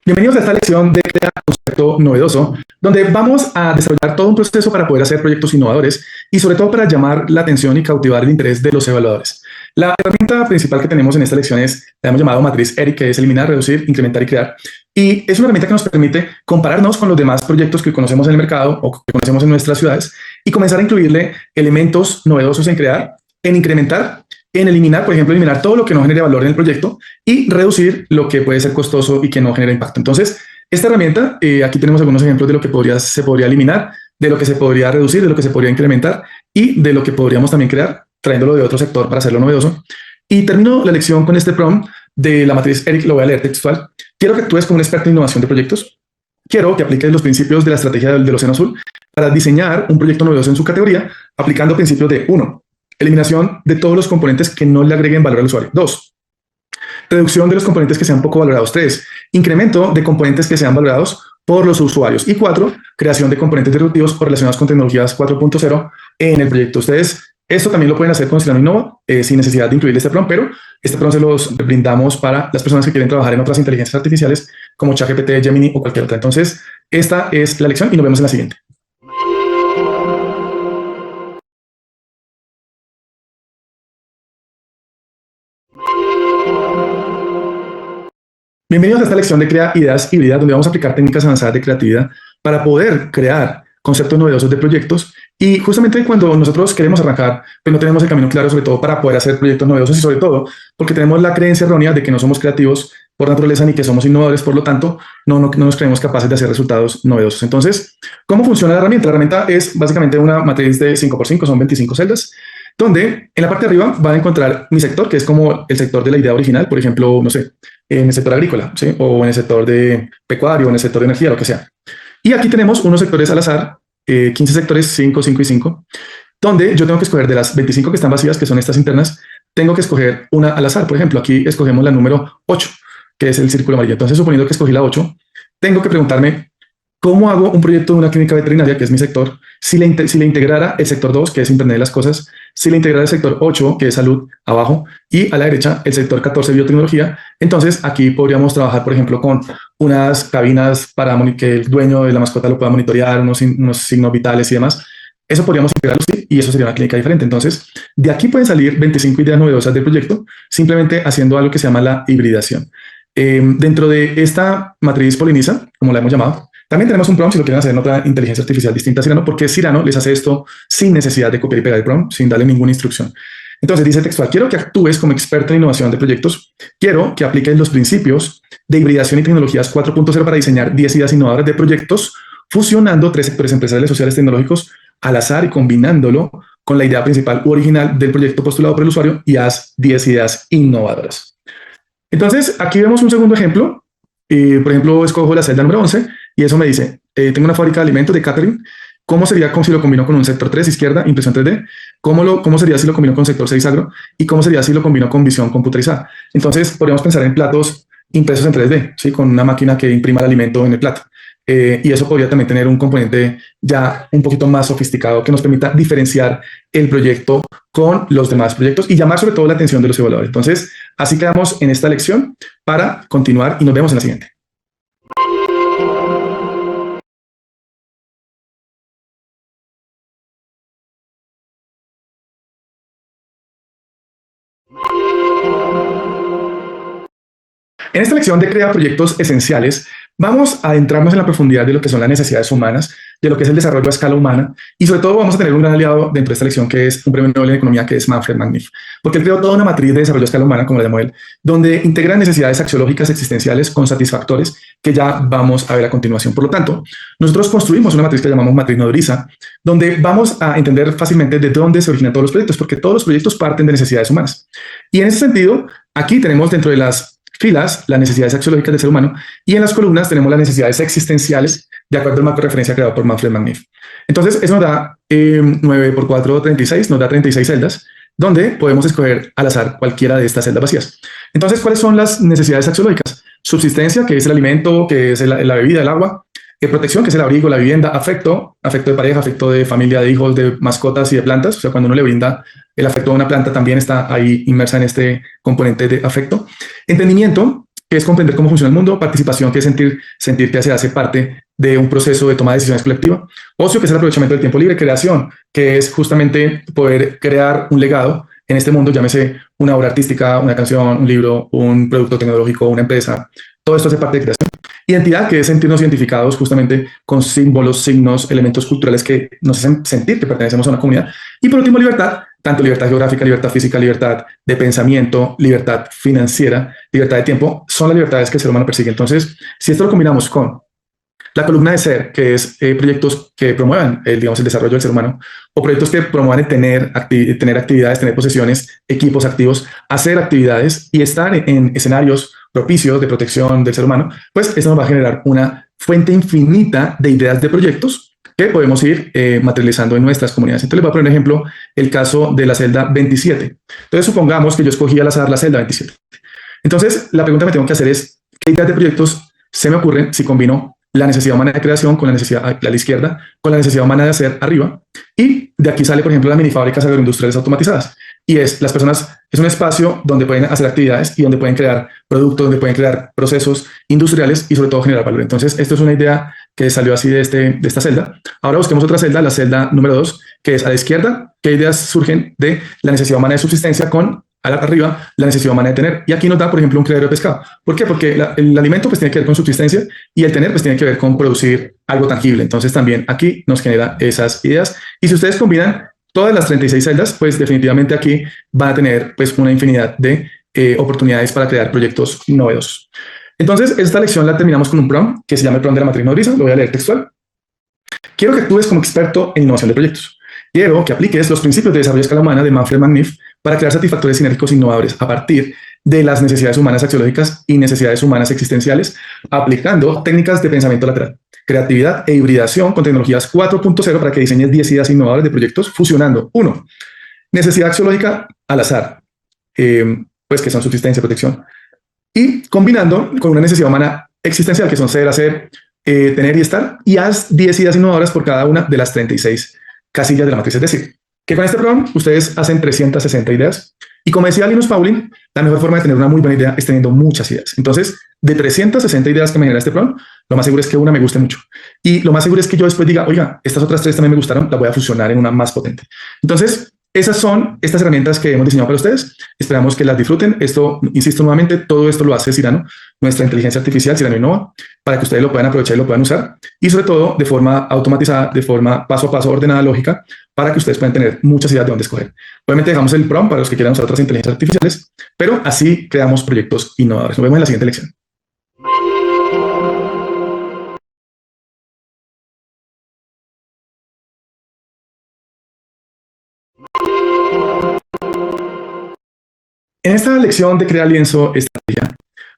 Bienvenidos a esta lección de Crea Concepto Novedoso, donde vamos a desarrollar todo un proceso para poder hacer proyectos innovadores y sobre todo para llamar la atención y cautivar el interés de los evaluadores. La herramienta principal que tenemos en esta lección la hemos llamado matriz ERIC, que es eliminar, reducir, incrementar y crear. Y es una herramienta que nos permite compararnos con los demás proyectos que conocemos en el mercado o que conocemos en nuestras ciudades y comenzar a incluirle elementos novedosos en crear, en incrementar, en eliminar, por ejemplo, eliminar todo lo que no genere valor en el proyecto y reducir lo que puede ser costoso y que no genera impacto. Entonces, esta herramienta, aquí tenemos algunos ejemplos de lo que se podría eliminar, de lo que se podría reducir, de lo que se podría incrementar y de lo que podríamos también crear, trayéndolo de otro sector para hacerlo novedoso. Y termino la lección con este prompt de la matriz ERIC, lo voy a leer textual. Quiero que actúes como un experto en innovación de proyectos. Quiero que apliques los principios de la estrategia del Océano Azul para diseñar un proyecto novedoso en su categoría, aplicando principios de 1. Eliminación de todos los componentes que no le agreguen valor al usuario. 2. Reducción de los componentes que sean poco valorados. 3. Incremento de componentes que sean valorados por los usuarios. Y 4. Creación de componentes disruptivos o relacionados con tecnologías 4.0 en el proyecto. Ustedes esto también lo pueden hacer con Cyrano Innova sin necesidad de incluir este prompt, pero este prompt se los brindamos para las personas que quieren trabajar en otras inteligencias artificiales como ChatGPT, Gemini o cualquier otra. Entonces, esta es la lección y nos vemos en la siguiente. Bienvenidos a esta lección de Crea Ideas Híbridas, donde vamos a aplicar técnicas avanzadas de creatividad para poder crear conceptos novedosos de proyectos. Y justamente cuando nosotros queremos arrancar, pues no tenemos el camino claro, sobre todo para poder hacer proyectos novedosos y sobre todo porque tenemos la creencia errónea de que no somos creativos por naturaleza ni que somos innovadores, por lo tanto, no nos creemos capaces de hacer resultados novedosos. Entonces, ¿cómo funciona la herramienta? La herramienta es básicamente una matriz de 5x5, son 25 celdas, donde en la parte de arriba van a encontrar mi sector, que es como el sector de la idea original, por ejemplo, no sé, en el sector agrícola, ¿sí? O en el sector de pecuario, o en el sector de energía, lo que sea. Y aquí tenemos unos sectores al azar, 15 sectores, 5, 5 y 5, donde yo tengo que escoger de las 25 que están vacías, que son estas internas, tengo que escoger una al azar. Por ejemplo, aquí escogemos la número 8, que es el círculo amarillo. Entonces, suponiendo que escogí la 8, tengo que preguntarme cómo hago un proyecto de una clínica veterinaria, que es mi sector, si le integrara el sector 2, que es Internet de las Cosas, si le integrara el sector 8, que es salud, abajo, y a la derecha el sector 14, biotecnología. Entonces, aquí podríamos trabajar, por ejemplo, con unas cabinas para que el dueño de la mascota lo pueda monitorear, unos signos vitales y demás. Eso podríamos integrarlo, sí, y eso sería una clínica diferente. Entonces, de aquí pueden salir 25 ideas novedosas del proyecto, simplemente haciendo algo que se llama la hibridación. Dentro de esta matriz poliniza, como la hemos llamado, también tenemos un prompt si lo quieren hacer en otra inteligencia artificial distinta a Cyrano, porque Cyrano les hace esto sin necesidad de copiar y pegar el prompt, sin darle ninguna instrucción. Entonces dice textual: quiero que actúes como experto en innovación de proyectos, quiero que apliques los principios de hibridación y tecnologías 4.0 para diseñar 10 ideas innovadoras de proyectos, fusionando 3 sectores empresariales, sociales, tecnológicos al azar y combinándolo con la idea principal u original del proyecto postulado por el usuario, y haz 10 ideas innovadoras. Entonces, aquí vemos un segundo ejemplo. Por ejemplo, escojo la celda número 11 y eso me dice, tengo una fábrica de alimentos de catering. ¿Cómo sería si lo combino con un sector 3, izquierda, impresión 3D? ¿Cómo sería si lo combino con sector 6, agro? ¿Y cómo sería si lo combino con visión computerizada? Entonces, podríamos pensar en platos impresos en 3D, ¿sí? Con una máquina que imprima el alimento en el plato. Y eso podría también tener un componente ya un poquito más sofisticado que nos permita diferenciar el proyecto con los demás proyectos y llamar sobre todo la atención de los evaluadores. Entonces, así quedamos en esta lección para continuar y nos vemos en la siguiente. En esta lección de Crea Proyectos Esenciales, vamos a adentrarnos en la profundidad de lo que son las necesidades humanas, de lo que es el desarrollo a escala humana, y sobre todo vamos a tener un gran aliado dentro de esta lección, que es un premio Nobel en Economía, que es Manfred Magniff, porque él creó toda una matriz de desarrollo a escala humana, como la llamó él, donde integra necesidades axiológicas existenciales con satisfactores, que ya vamos a ver a continuación. Por lo tanto, nosotros construimos una matriz que llamamos matriz nodriza, donde vamos a entender fácilmente de dónde se originan todos los proyectos, porque todos los proyectos parten de necesidades humanas. Y en ese sentido, aquí tenemos dentro de las filas las necesidades axiológicas del ser humano y en las columnas tenemos las necesidades existenciales de acuerdo al marco de referencia creado por Manfred Magniff. Entonces, eso nos da 9 por 4, 36, nos da 36 celdas, donde podemos escoger al azar cualquiera de estas celdas vacías. Entonces, ¿cuáles son las necesidades axiológicas? Subsistencia, que es el alimento, que es la bebida, el agua. Protección, que es el abrigo, la vivienda. Afecto de pareja, afecto de familia, de hijos, de mascotas y de plantas. O sea, cuando uno le brinda el afecto a una planta, también está ahí inmersa en este componente de afecto. Entendimiento, que es comprender cómo funciona el mundo. Participación, que es sentir que se hace parte de un proceso de toma de decisiones colectiva. Ocio, que es el aprovechamiento del tiempo libre. Creación, que es justamente poder crear un legado en este mundo, llámese una obra artística, una canción, un libro, un producto tecnológico, una empresa. Todo esto hace parte de creación. Identidad, que es sentirnos identificados justamente con símbolos, signos, elementos culturales que nos hacen sentir que pertenecemos a una comunidad. Y por último, libertad, tanto libertad geográfica, libertad física, libertad de pensamiento, libertad financiera, libertad de tiempo, son las libertades que el ser humano persigue. Entonces, si esto lo combinamos con la columna de ser, que es proyectos que promuevan el desarrollo del ser humano, o proyectos que promuevan tener actividades, tener posesiones, equipos activos, hacer actividades y estar en escenarios propicios de protección del ser humano, pues esto nos va a generar una fuente infinita de ideas de proyectos que podemos ir materializando en nuestras comunidades. Entonces les voy a poner un ejemplo, el caso de la celda 27. Entonces supongamos que yo escogí al azar la celda 27. Entonces la pregunta que me tengo que hacer es, ¿qué ideas de proyectos se me ocurren si combino la necesidad humana de creación con la necesidad a la izquierda, con la necesidad humana de hacer arriba? Y de aquí sale, por ejemplo, las minifábricas agroindustriales automatizadas. Y las personas, es un espacio donde pueden hacer actividades y donde pueden crear productos, donde pueden crear procesos industriales y sobre todo generar valor. Entonces, esto es una idea que salió así de esta celda. Ahora busquemos otra celda, la celda número 2, que es a la izquierda. ¿Qué ideas surgen de la necesidad humana de subsistencia con arriba la necesidad humana de tener. Y aquí nos da, por ejemplo, un criadero de pescado. ¿Por qué? Porque el alimento pues tiene que ver con subsistencia y el tener pues tiene que ver con producir algo tangible. Entonces también aquí nos genera esas ideas. Y si ustedes combinan todas las 36 celdas, pues definitivamente aquí van a tener pues una infinidad de oportunidades para crear proyectos novedosos. Entonces, esta lección la terminamos con un prompt que se llama el prompt de la matriz nodriza. Lo voy a leer textual. Quiero que actúes como experto en innovación de proyectos. Quiero que apliques los principios de desarrollo a escala humana de Manfred McNiff para crear satisfactores sinérgicos innovadores a partir de las necesidades humanas axiológicas y necesidades humanas existenciales, aplicando técnicas de pensamiento lateral, creatividad e hibridación con tecnologías 4.0 para que diseñes 10 ideas innovadoras de proyectos fusionando, uno, necesidad axiológica al azar, pues que son subsistencia, protección, y combinando con una necesidad humana existencial, que son ser, hacer, tener y estar, y haz 10 ideas innovadoras por cada una de las 36 casillas de la matriz. Es decir, que con este prompt ustedes hacen 360 ideas. Y como decía Linus Pauling, la mejor forma de tener una muy buena idea es teniendo muchas ideas. Entonces, de 360 ideas que me genera este prompt, lo más seguro es que una me guste mucho. Y lo más seguro es que yo después diga, oiga, estas otras tres también me gustaron, la voy a fusionar en una más potente. Entonces, esas son estas herramientas que hemos diseñado para ustedes. Esperamos que las disfruten. Esto, insisto nuevamente, todo esto lo hace Cyrano, nuestra inteligencia artificial, Cyrano Innova, para que ustedes lo puedan aprovechar y lo puedan usar. Y sobre todo, de forma automatizada, de forma paso a paso, ordenada, lógica, para que ustedes puedan tener muchas ideas de dónde escoger. Obviamente dejamos el prompt para los que quieran usar otras inteligencias artificiales, pero así creamos proyectos innovadores. Nos vemos en la siguiente lección. En esta lección de crear lienzo estrategia,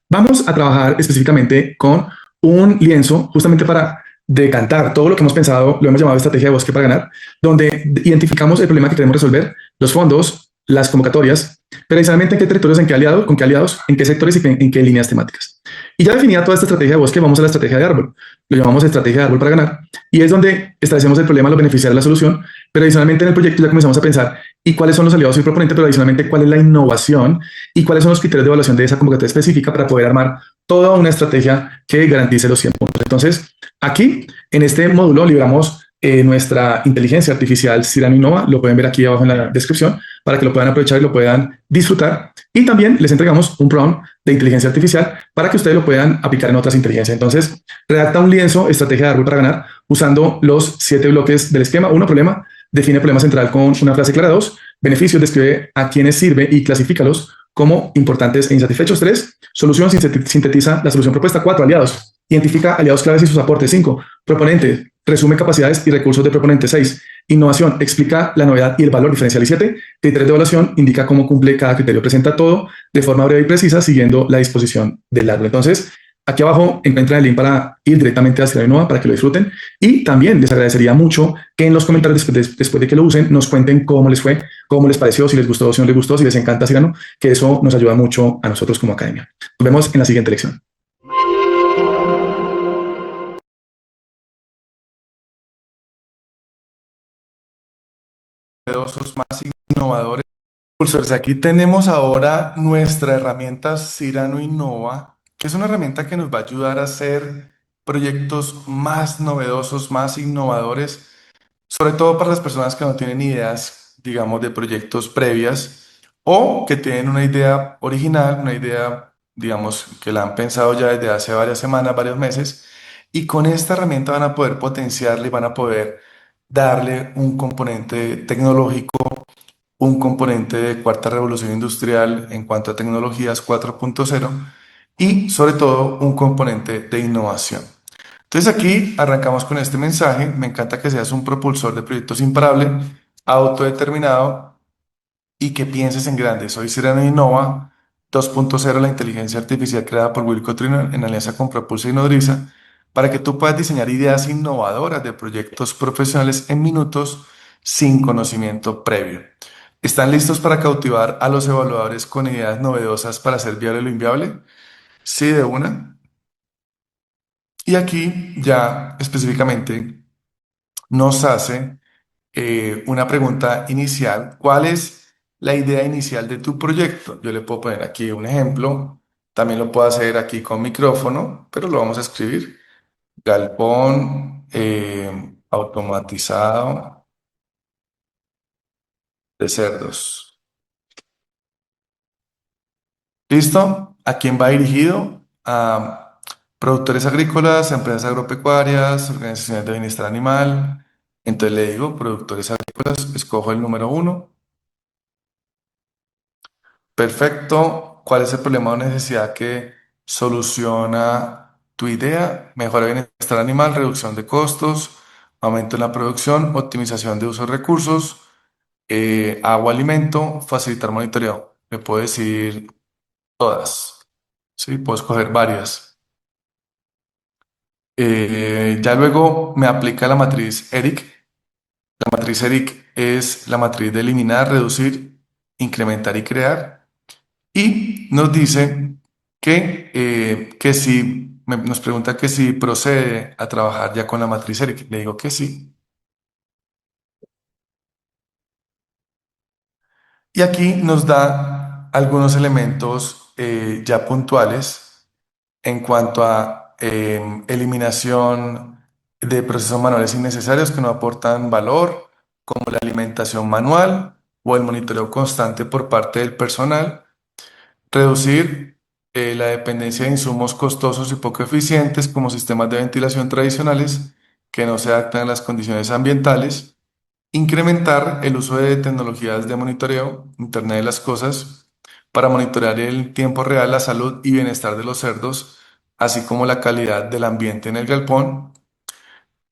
vamos a trabajar específicamente con un lienzo justamente para decantar todo lo que hemos pensado, lo hemos llamado estrategia de bosque para ganar, donde identificamos el problema que queremos resolver, los fondos, las convocatorias, pero adicionalmente en qué territorios, en qué aliados, con qué aliados, en qué sectores y en qué líneas temáticas. Y ya definida toda esta estrategia de bosque, vamos a la estrategia de árbol. Lo llamamos estrategia de árbol para ganar. Y es donde establecemos el problema, los beneficiarios de la solución, pero adicionalmente en el proyecto ya comenzamos a pensar y cuáles son los aliados y el proponente, pero adicionalmente cuál es la innovación y cuáles son los criterios de evaluación de esa convocatoria específica para poder armar toda una estrategia que garantice los 100 puntos. Entonces, aquí en este módulo liberamos nuestra inteligencia artificial Cyrano Innova. Lo pueden ver aquí abajo en la descripción para que lo puedan aprovechar y lo puedan disfrutar. Y también les entregamos un prompt de inteligencia artificial para que ustedes lo puedan aplicar en otras inteligencias. Entonces, redacta un lienzo, estrategia de árbol para ganar, usando los 7 bloques del esquema. Uno, problema. Define problema central con una frase clara. 2, beneficios. Describe a quiénes sirve y clasifícalos como importantes e insatisfechos. 3, solución. Sintetiza la solución propuesta. 4, aliados. Identifica aliados claves y sus aportes. 5, proponente. Resume capacidades y recursos de proponente. 6, innovación. Explica la novedad y el valor diferencial. Y 7, criterios de evaluación. Indica cómo cumple cada criterio. Presenta todo de forma breve y precisa siguiendo la disposición del árbol. Entonces, aquí abajo encuentran el link para ir directamente a Cyrano Innova para que lo disfruten. Y también les agradecería mucho que en los comentarios después de que lo usen nos cuenten cómo les fue, cómo les pareció, si les gustó, si no les gustó, si les encanta Cyrano, que eso nos ayuda mucho a nosotros como academia. Nos vemos en la siguiente lección. Novedosos, más innovadores. Impulsores, aquí tenemos ahora nuestra herramienta Cyrano Innova, que es una herramienta que nos va a ayudar a hacer proyectos más novedosos, más innovadores, sobre todo para las personas que no tienen ideas, digamos, de proyectos previas o que tienen una idea original, una idea, digamos, que la han pensado ya desde hace varias semanas, varios meses, y con esta herramienta van a poder potenciarle y van a poder darle un componente tecnológico, un componente de cuarta revolución industrial en cuanto a tecnologías 4.0 y sobre todo un componente de innovación. Entonces aquí arrancamos con este mensaje. Me encanta que seas un propulsor de proyectos imparable, autodeterminado y que pienses en grande. Soy Cyrano Innova 2.0, la inteligencia artificial creada por Will Cotrino en alianza con Propulsa y Nodriza, para que tú puedas diseñar ideas innovadoras de proyectos profesionales en minutos sin conocimiento previo. ¿Están listos para cautivar a los evaluadores con ideas novedosas para hacer viable lo inviable? Sí, de una. Y aquí ya específicamente nos hace una pregunta inicial. ¿Cuál es la idea inicial de tu proyecto? Yo le puedo poner aquí un ejemplo. También lo puedo hacer aquí con micrófono, pero lo vamos a escribir. Galpón automatizado de cerdos. ¿Listo? ¿A quién va dirigido? A productores agrícolas, empresas agropecuarias, organizaciones de bienestar animal. Entonces le digo, productores agrícolas, escojo el número uno. Perfecto. ¿Cuál es el problema o necesidad que soluciona tu idea? Mejora el bienestar animal, reducción de costos, aumento en la producción, optimización de uso de recursos, agua, alimento, facilitar monitoreo. Me puedo decir todas. Sí, puedo escoger varias. Ya luego me aplica la matriz ERIC. La matriz ERIC es la matriz de eliminar, reducir, incrementar y crear. Y nos dice que si, nos pregunta que si procede a trabajar ya con la matriz ERIC. Le digo que sí. Y aquí nos da algunos elementos ya puntuales en cuanto a eliminación de procesos manuales innecesarios que no aportan valor, como la alimentación manual o el monitoreo constante por parte del personal, reducir la dependencia de insumos costosos y poco eficientes como sistemas de ventilación tradicionales que no se adaptan a las condiciones ambientales, incrementar el uso de tecnologías de monitoreo, Internet de las Cosas, para monitorear en tiempo real la salud y bienestar de los cerdos, así como la calidad del ambiente en el galpón.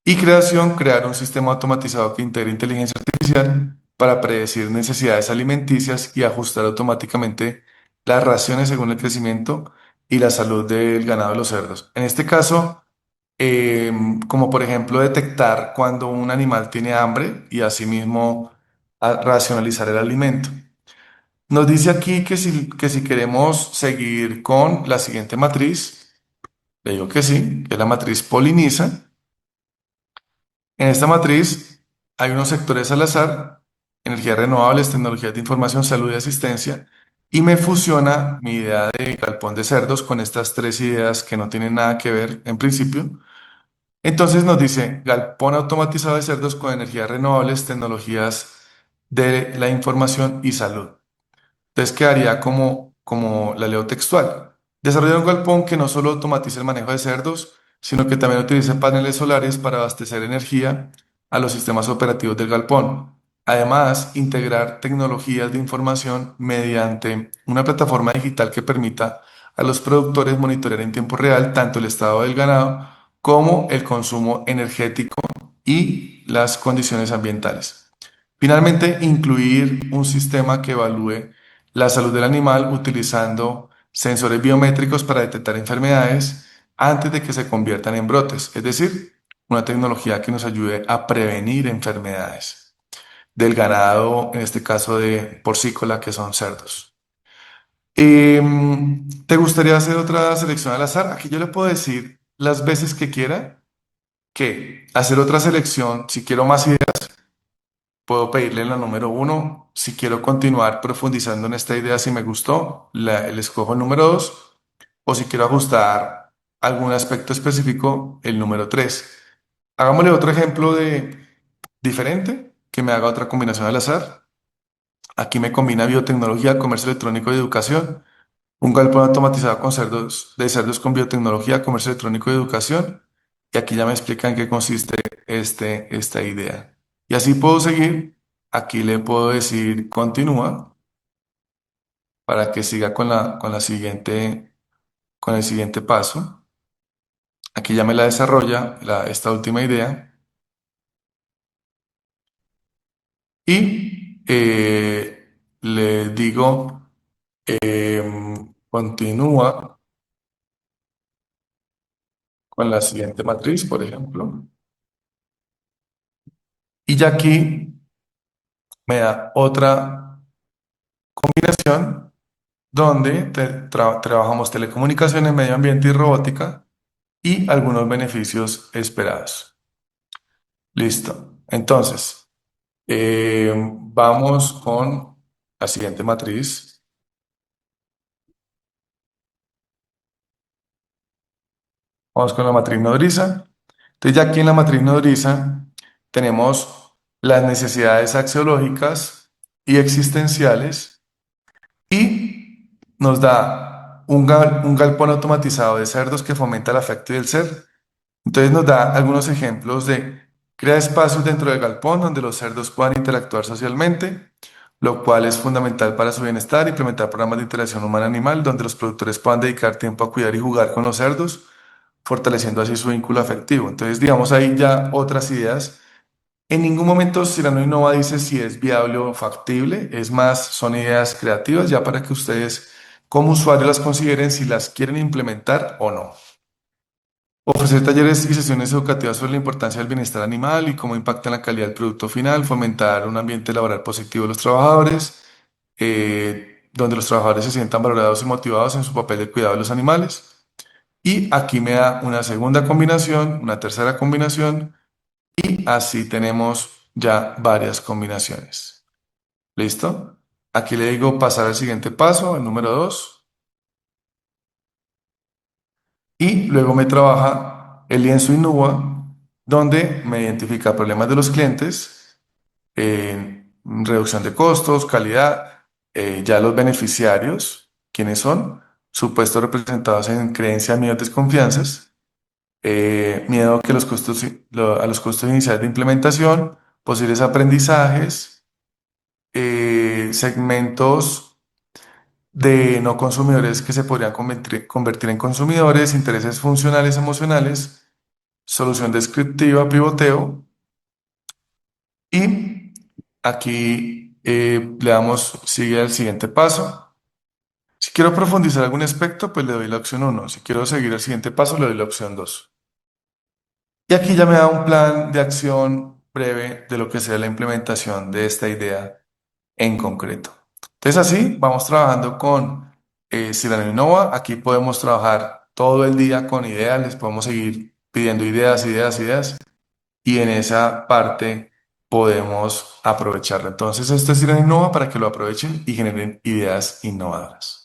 Y creación, crear un sistema automatizado que integre inteligencia artificial para predecir necesidades alimenticias y ajustar automáticamente las raciones según el crecimiento y la salud del ganado de los cerdos. En este caso, como por ejemplo detectar cuando un animal tiene hambre y asimismo racionalizar el alimento. Nos dice aquí que si queremos seguir con la siguiente matriz, le digo que sí, que es la matriz poliniza. En esta matriz hay unos sectores al azar, energías renovables, tecnologías de información, salud y asistencia, y me fusiona mi idea de galpón de cerdos con estas tres ideas que no tienen nada que ver en principio. Entonces nos dice galpón automatizado de cerdos con energías renovables, tecnologías de la información y salud. Entonces quedaría como la leo textual. Desarrollar un galpón que no solo automatice el manejo de cerdos, sino que también utilice paneles solares para abastecer energía a los sistemas operativos del galpón. Además, integrar tecnologías de información mediante una plataforma digital que permita a los productores monitorear en tiempo real tanto el estado del ganado como el consumo energético y las condiciones ambientales. Finalmente, incluir un sistema que evalúe la salud del animal utilizando sensores biométricos para detectar enfermedades antes de que se conviertan en brotes, es decir, una tecnología que nos ayude a prevenir enfermedades del ganado, en este caso de porcícola, que son cerdos. ¿Te gustaría hacer otra selección al azar? Aquí yo le puedo decir las veces que quiera que hacer otra selección, si quiero más ideas, puedo pedirle en la número uno, si quiero continuar profundizando en esta idea, si me gustó, le escojo el número dos, o si quiero ajustar algún aspecto específico, el número tres. Hagámosle otro ejemplo de diferente, que me haga otra combinación al azar. Aquí me combina biotecnología, comercio electrónico y educación. Un galpón automatizado con cerdos, de cerdos con biotecnología, comercio electrónico y educación. Y aquí ya me explican en qué consiste esta idea. Y así puedo seguir. Aquí le puedo decir continúa para que siga con el siguiente paso. Aquí ya me la desarrolla esta última idea. Y le digo continúa con la siguiente matriz, por ejemplo. Y ya aquí me da otra combinación donde trabajamos telecomunicaciones, medio ambiente y robótica y algunos beneficios esperados. Listo. Entonces, vamos con la siguiente matriz. Vamos con la matriz nodriza. Entonces, ya aquí en la matriz nodriza tenemos las necesidades axiológicas y existenciales y nos da un galpón automatizado de cerdos que fomenta el afecto y el ser. Entonces nos da algunos ejemplos de crear espacios dentro del galpón donde los cerdos puedan interactuar socialmente, lo cual es fundamental para su bienestar. Implementar programas de interacción humano-animal donde los productores puedan dedicar tiempo a cuidar y jugar con los cerdos, fortaleciendo así su vínculo afectivo. Entonces, digamos, ahí ya otras ideas. En ningún momento Cyrano Innova dice si es viable o factible, es más, son ideas creativas ya para que ustedes como usuarios las consideren si las quieren implementar o no. Ofrecer talleres y sesiones educativas sobre la importancia del bienestar animal y cómo impacta en la calidad del producto final, fomentar un ambiente laboral positivo de los trabajadores, donde los trabajadores se sientan valorados y motivados en su papel de cuidado de los animales. Y aquí me da una segunda combinación, una tercera combinación, y así tenemos ya varias combinaciones. ¿Listo? Aquí le digo pasar al siguiente paso, el número 2. Y luego me trabaja el lienzo Innova, donde me identifica problemas de los clientes, reducción de costos, calidad, ya los beneficiarios, ¿quiénes son? Supuestos representados en creencias, miedos, desconfianzas, miedo que a los costos iniciales de implementación, posibles aprendizajes, segmentos de no consumidores que se podrían convertir en consumidores, intereses funcionales, emocionales, solución descriptiva, pivoteo, y aquí le damos sigue al siguiente paso. Si quiero profundizar algún aspecto, pues le doy la opción 1. Si quiero seguir al siguiente paso, le doy la opción 2. Y aquí ya me da un plan de acción breve de lo que sea la implementación de esta idea en concreto. Entonces así vamos trabajando con Cyrano Innova. Aquí podemos trabajar todo el día con ideas, les podemos seguir pidiendo ideas, ideas, ideas, y en esa parte podemos aprovecharlo. Entonces esto es Cyrano Innova para que lo aprovechen y generen ideas innovadoras.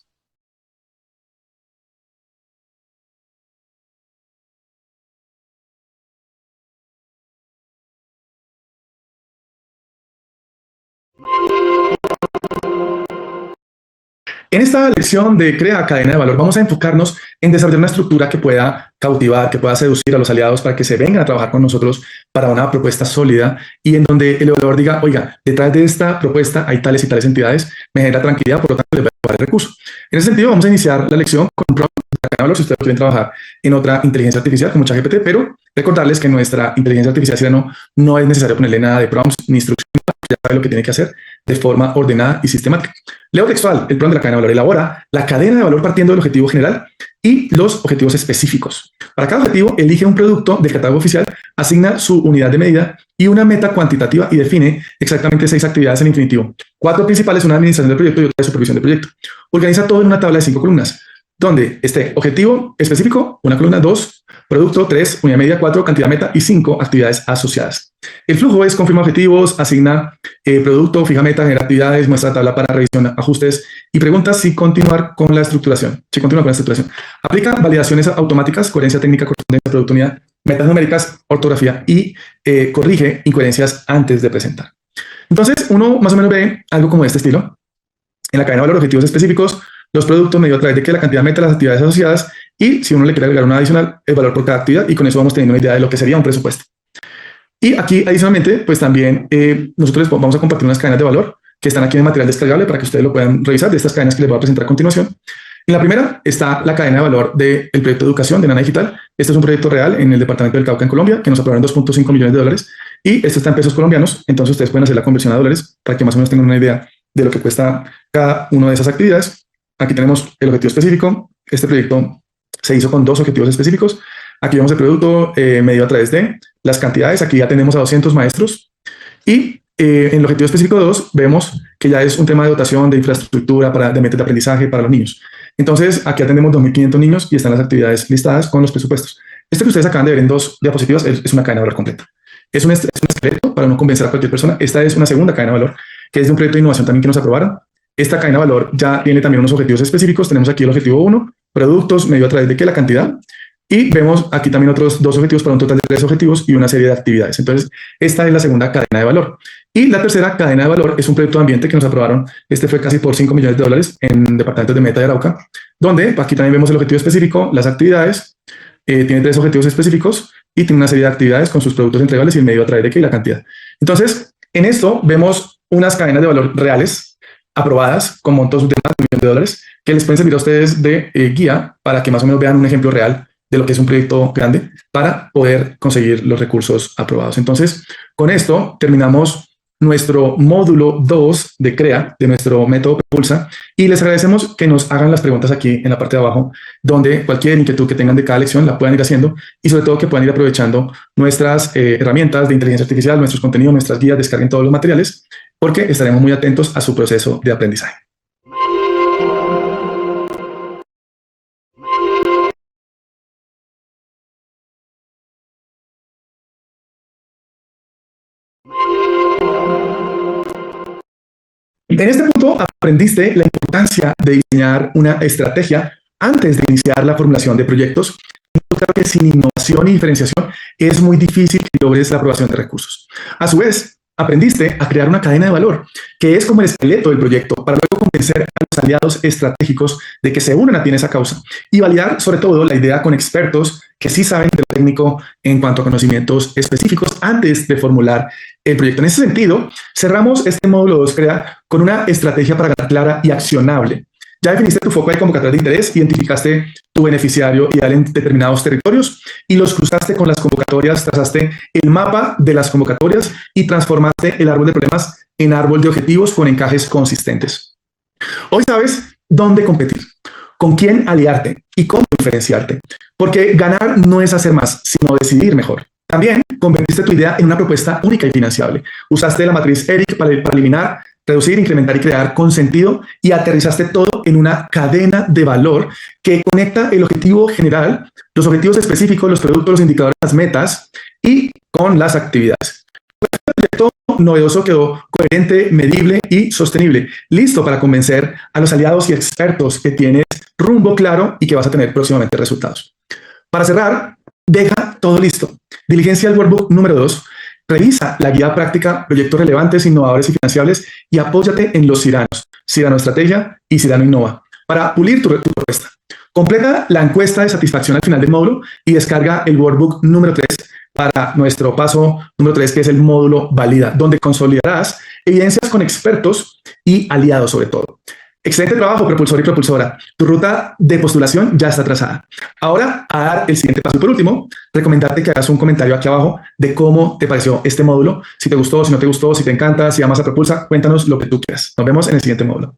En esta lección de Crea Cadena de Valor vamos a enfocarnos en desarrollar una estructura que pueda cautivar, que pueda seducir a los aliados para que se vengan a trabajar con nosotros para una propuesta sólida y en donde el evaluador diga, oiga, detrás de esta propuesta hay tales y tales entidades, me genera tranquilidad, por lo tanto les voy a dar el recurso. En ese sentido vamos a iniciar la lección con un prompt de cadena de valor si ustedes quieren trabajar en otra inteligencia artificial como ChatGPT, pero recordarles que nuestra inteligencia artificial Cyrano no es necesario ponerle nada de prompts ni instrucciones, ya sabe lo que tiene que hacer de forma ordenada y sistemática. Leo textual, el plan de la cadena de valor elabora la cadena de valor partiendo del objetivo general y los objetivos específicos. Para cada objetivo, elige un producto del catálogo oficial, asigna su unidad de medida y una meta cuantitativa y define exactamente 6 actividades en infinitivo. 4 principales, una administración del proyecto y otra de supervisión del proyecto. Organiza todo en una tabla de 5 columnas, donde esté objetivo específico, una columna, 2, producto, 3, unidad media, 4, cantidad meta y 5 actividades asociadas. El flujo es confirma objetivos, asigna producto, fija meta, genera actividades, muestra tabla para revisión, ajustes y pregunta si continuar con la estructuración. Si continúa con la estructuración. Aplica validaciones automáticas, coherencia técnica, correspondencia, producto, unidad, metas numéricas, ortografía y corrige incoherencias antes de presentar. Entonces, uno más o menos ve algo como este estilo. En la cadena de valor, objetivos específicos, los productos medido a través de que la cantidad meta, las actividades asociadas y si uno le quiere agregar una adicional, el valor por cada actividad y con eso vamos teniendo una idea de lo que sería un presupuesto. Y aquí adicionalmente, pues también nosotros vamos a compartir unas cadenas de valor que están aquí en el material descargable para que ustedes lo puedan revisar de estas cadenas que les voy a presentar a continuación. En la primera está la cadena de valor del proyecto de educación de Nana Digital. Este es un proyecto real en el departamento del Cauca en Colombia que nos aprobaron 2.5 millones de dólares y esto está en pesos colombianos. Entonces ustedes pueden hacer la conversión a dólares para que más o menos tengan una idea de lo que cuesta cada una de esas actividades. Aquí tenemos el objetivo específico. Este proyecto se hizo con 2 objetivos específicos. Aquí vemos el producto medido a través de las cantidades. Aquí ya tenemos a 200 maestros. Y en el objetivo específico 2 vemos que ya es un tema de dotación de infraestructura, de metas de aprendizaje para los niños. Entonces, aquí atendemos 2.500 niños y están las actividades listadas con los presupuestos. Esto que ustedes acaban de ver en 2 diapositivas es una cadena de valor completa. Es un esqueleto para no convencer a cualquier persona. Esta es una segunda cadena de valor, que es de un proyecto de innovación también que nos aprobaron. Esta cadena de valor ya tiene también unos objetivos específicos. Tenemos aquí el objetivo 1, productos, medido a través de que la cantidad. Y vemos aquí también otros 2 objetivos para un total de 3 objetivos y una serie de actividades. Entonces, esta es la segunda cadena de valor. Y la tercera cadena de valor es un proyecto de ambiente que nos aprobaron. Este fue casi por 5 millones de dólares en departamentos de Meta y Arauca. donde aquí también vemos el objetivo específico, las actividades, tiene 3 objetivos específicos y tiene una serie de actividades con sus productos entregables y el medio a través de qué y la cantidad. Entonces, en esto vemos unas cadenas de valor reales aprobadas con montos de más de $1 millón que les pueden servir a ustedes de guía para que más o menos vean un ejemplo real de lo que es un proyecto grande para poder conseguir los recursos aprobados. Entonces, con esto terminamos nuestro módulo 2 de CREA, de nuestro método Propulsa, y les agradecemos que nos hagan las preguntas aquí en la parte de abajo, donde cualquier inquietud que tengan de cada lección la puedan ir haciendo y sobre todo que puedan ir aprovechando nuestras herramientas de inteligencia artificial, nuestros contenidos, nuestras guías, descarguen todos los materiales, porque estaremos muy atentos a su proceso de aprendizaje. En este punto aprendiste la importancia de diseñar una estrategia antes de iniciar la formulación de proyectos. Creo que sin innovación y diferenciación es muy difícil que logres la aprobación de recursos. A su vez, aprendiste a crear una cadena de valor, que es como el esqueleto del proyecto, para luego convencer a los aliados estratégicos de que se unan a ti en esa causa y validar sobre todo la idea con expertos que sí saben de lo técnico en cuanto a conocimientos específicos antes de formular el proyecto. En ese sentido, cerramos este módulo 2 CREA con una estrategia para ganar clara y accionable. Ya definiste tu foco de convocatoria de interés, identificaste tu beneficiario ideal en determinados territorios y los cruzaste con las convocatorias, trazaste el mapa de las convocatorias y transformaste el árbol de problemas en árbol de objetivos con encajes consistentes. Hoy sabes dónde competir, con quién aliarte y cómo diferenciarte, porque ganar no es hacer más, sino decidir mejor. También convertiste tu idea en una propuesta única y financiable. Usaste la matriz ERIC para eliminar, reducir, incrementar y crear con sentido y aterrizaste todo en una cadena de valor que conecta el objetivo general, los objetivos específicos, los productos, los indicadores, las metas y con las actividades. El proyecto novedoso quedó coherente, medible y sostenible, listo para convencer a los aliados y expertos que tienes rumbo claro y que vas a tener próximamente resultados. Para cerrar, deja todo listo. Diligencia el workbook número 2. Revisa la guía práctica, proyectos relevantes, innovadores y financiables y apóyate en los Ciranos, Cirano Estrategia y Cirano Innova, para pulir tu propuesta. Completa la encuesta de satisfacción al final del módulo y descarga el workbook número 3 para nuestro paso número 3, que es el módulo Valida, donde consolidarás evidencias con expertos y aliados sobre todo. Excelente trabajo, propulsor y propulsora. Tu ruta de postulación ya está trazada. Ahora, a dar el siguiente paso. Y por último, recomendarte que hagas un comentario aquí abajo de cómo te pareció este módulo. Si te gustó, si no te gustó, si te encanta, si amas a Propulsa, cuéntanos lo que tú quieras. Nos vemos en el siguiente módulo.